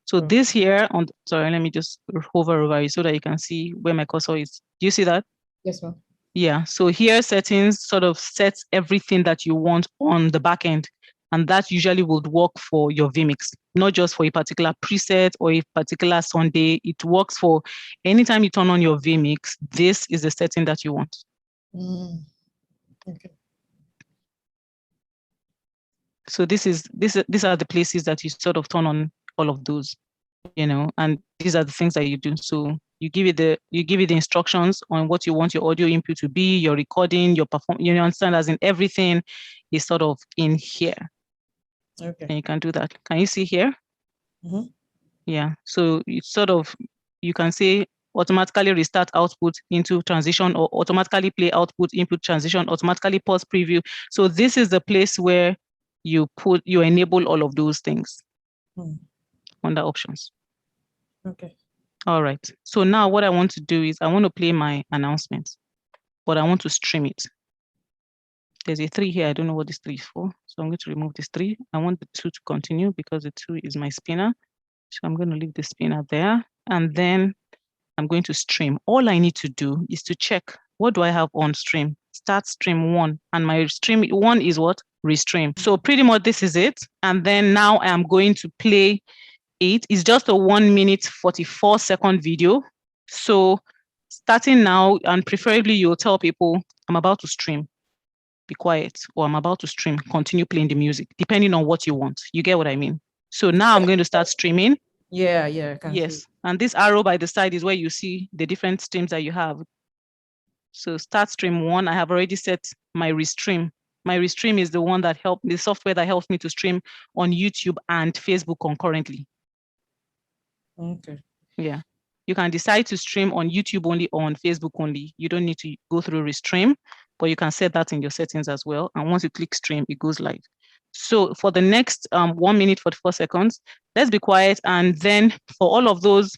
So this here on, sorry, let me just hover over it so that you can see where my cursor is. Do you see that? Yes, ma'am. Yeah, so here settings sort of sets everything that you want on the back end. And that usually would work for your VMix, not just for a particular preset or a particular Sunday. It works for anytime you turn on your VMix, this is the setting that you want. Okay. So these are the places that you sort of turn on all of those, you know, and these are the things that you do. So you give it the instructions on what you want your audio input to be, your recording, your perform. You understand, as in everything is sort of in here. Okay. And you can do that. Can you see here? Yeah. So it's sort of, you can say automatically restart output into transition, or automatically play output input transition, automatically pause preview. So this is the place where you enable all of those things under options. Okay. All right. So now what I want to do is I want to play my announcement, but I want to stream it. There's a 3 here. I don't know what this 3 is for. So I'm going to remove this 3. I want the 2 to continue because the 2 is my spinner. So I'm going to leave the spinner there. And then I'm going to stream. All I need to do is to check, what do I have on stream? Start stream 1. And my stream 1 is what? Restream. So pretty much this is it. And then now I am going to play it. It's just a 1 minute 44-second video. So starting now, and preferably you'll tell people, I'm about to stream, be quiet, or I'm about to stream, continue playing the music, depending on what you want. You get what I mean? So now I'm going to start streaming. Yeah, I can Yes. see. And this arrow by the side is where you see the different streams that you have. So start stream 1, I have already set my restream. My restream is the one that helped, the software that helps me to stream on YouTube and Facebook concurrently. Okay. Yeah. You can decide to stream on YouTube only or on Facebook only. You don't need to go through restream, but you can set that in your settings as well. And once you click stream, it goes live. So for the next 1 minute 44 seconds, let's be quiet. And then for all of those,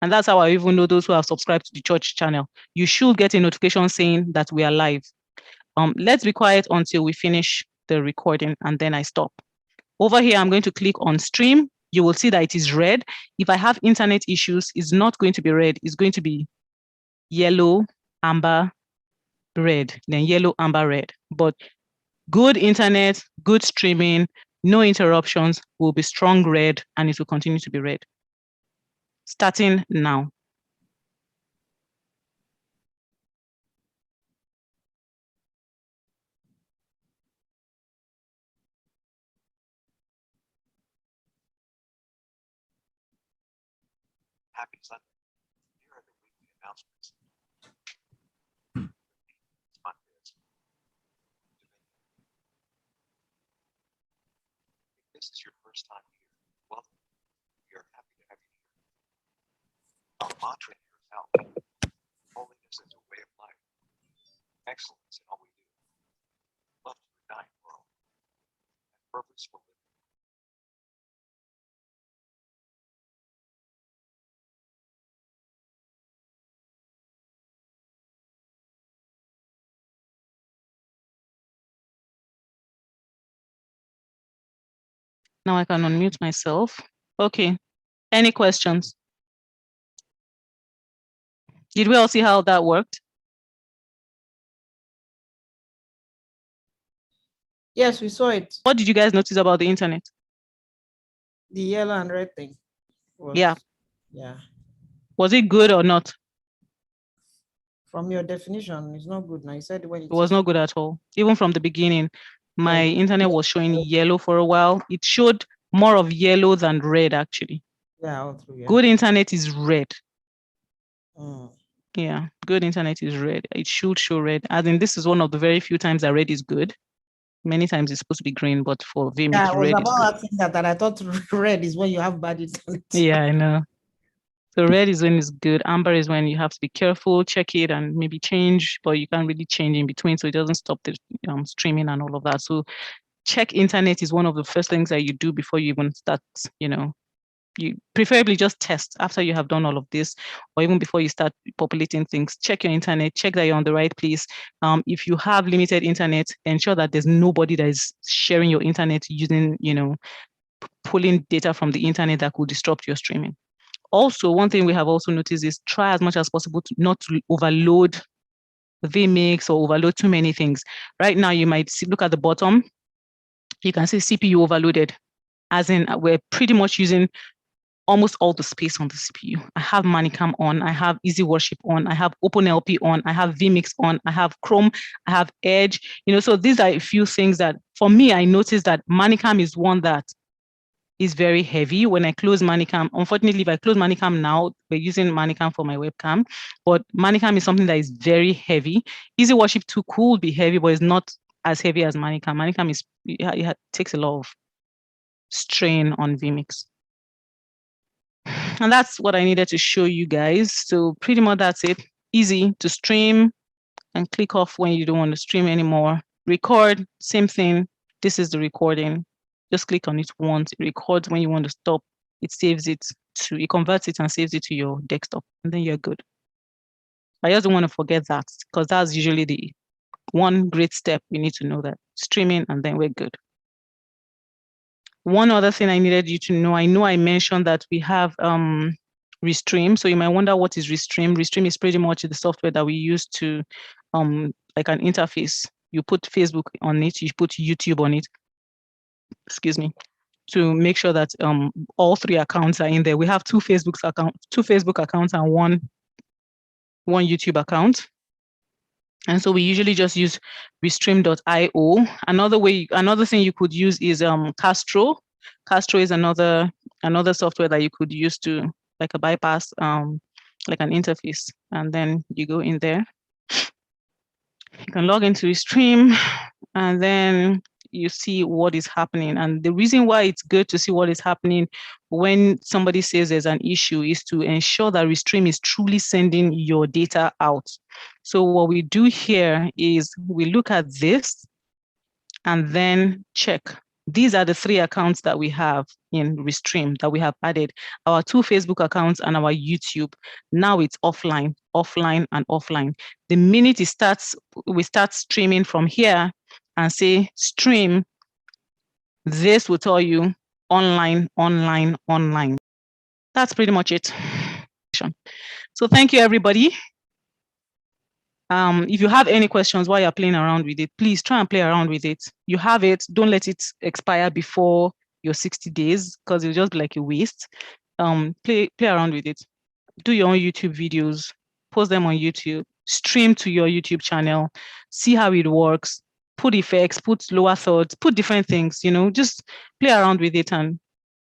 and that's how I even know those who have subscribed to the church channel, you should get a notification saying that we are live. Let's be quiet until we finish the recording, and then I stop. Over here, I'm going to click on stream. You will see that it is red. If I have internet issues, it's not going to be red. It's going to be yellow, amber, red, then yellow, amber, red. But good internet, good streaming, no interruptions will be strong red, and it will continue to be red. Starting now. Happy Sunday. Here are the weekly announcements. If this is your first time here, welcome. We are happy to have you here. mantra in yourself. Holiness is a way of life. Excellence in all we do. Love to the dying world. And purposeful living. Now I can unmute myself. Okay. Any questions? Did we all see how that worked? Yes, we saw it. What did you guys notice about the internet? The yellow and red thing. Yeah. Yeah. Was it good or not? From your definition, it's not good. Now you said when It was not good at all. Even from the beginning, my Yeah. internet was showing yellow for a while. It showed more of yellow than red, actually. Yeah, all through. Yeah. Good internet is red. Mm. Yeah, good internet is red. It should show red. I think this is one of the very few times that red is good. Many times it's supposed to be green, but for VMix, Yeah, I was red is good. about asking that, and I thought red is when you have bad internet. Yeah, I know. So red is when it's good. Amber is when you have to be careful, check it, and maybe change, but you can't really change in between, so it doesn't stop the streaming and all of that. So check internet is one of the first things that you do before you even start, you preferably just test after you have done all of this, or even before you start populating things. Check your internet, check that you're on the right place. If you have limited internet, ensure that there's nobody that is sharing your internet using, pulling data from the internet that could disrupt your streaming. Also, one thing we have also noticed is try as much as possible to not to overload VMix or overload too many things. Right now, you might look at the bottom, you can see CPU overloaded, as in we're pretty much using almost all the space on the CPU. I have Manicam on, I have Easy Worship on, I have OpenLP on, I have VMix on, I have Chrome, I have Edge. So these are a few things that, for me, I noticed that Manicam is one that is very heavy. When I close Manicam, unfortunately, if I close Manicam now, we're using Manicam for my webcam, but Manicam is something that is very heavy. Easy Worship 2 could be heavy, but it's not as heavy as Manicam. Manicam it takes a lot of strain on VMix. And that's what I needed to show you guys. So pretty much that's it. Easy to stream and click off when you don't want to stream anymore. Record, same thing. This is the recording. Just click on it once. It records when you want to stop. It saves it it converts it and saves it to your desktop, and then you're good. I just don't want to forget that, because that's usually the one great step we need to know, that streaming, and then we're good. One other thing I needed you to know, I know I mentioned that we have Restream. So you might wonder, what is Restream? Restream is pretty much the software that we use to, like an interface. You put Facebook on it, you put YouTube on it, excuse me, to make sure that all three accounts are in there. We have two Facebook accounts and one YouTube account. And so we usually just use restream.io. Another thing you could use is Castro. Castro is another software that you could use to, like a bypass, like an interface. And then you go in there. You can log into Restream, and then you see what is happening. And the reason why it's good to see what is happening when somebody says there's an issue is to ensure that Restream is truly sending your data out. So what we do here is we look at this and then check. These are the three accounts that we have in Restream that we have added, our two Facebook accounts and our YouTube. Now it's offline, and offline. The minute we start streaming from here and say stream, this will tell you online, online, online. That's pretty much it. So thank you, everybody. If you have any questions while you're playing around with it, please try and play around with it. You have it, don't let it expire before your 60 days, because it'll just be like a waste. Play around with it. Do your own YouTube videos, post them on YouTube, stream to your YouTube channel, see how it works, put effects, put lower thirds, put different things, just play around with it and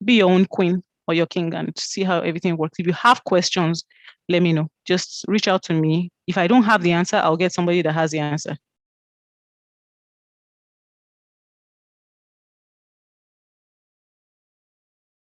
be your own queen or your king and see how everything works. If you have questions, let me know. Just reach out to me. If I don't have the answer, I'll get somebody that has the answer.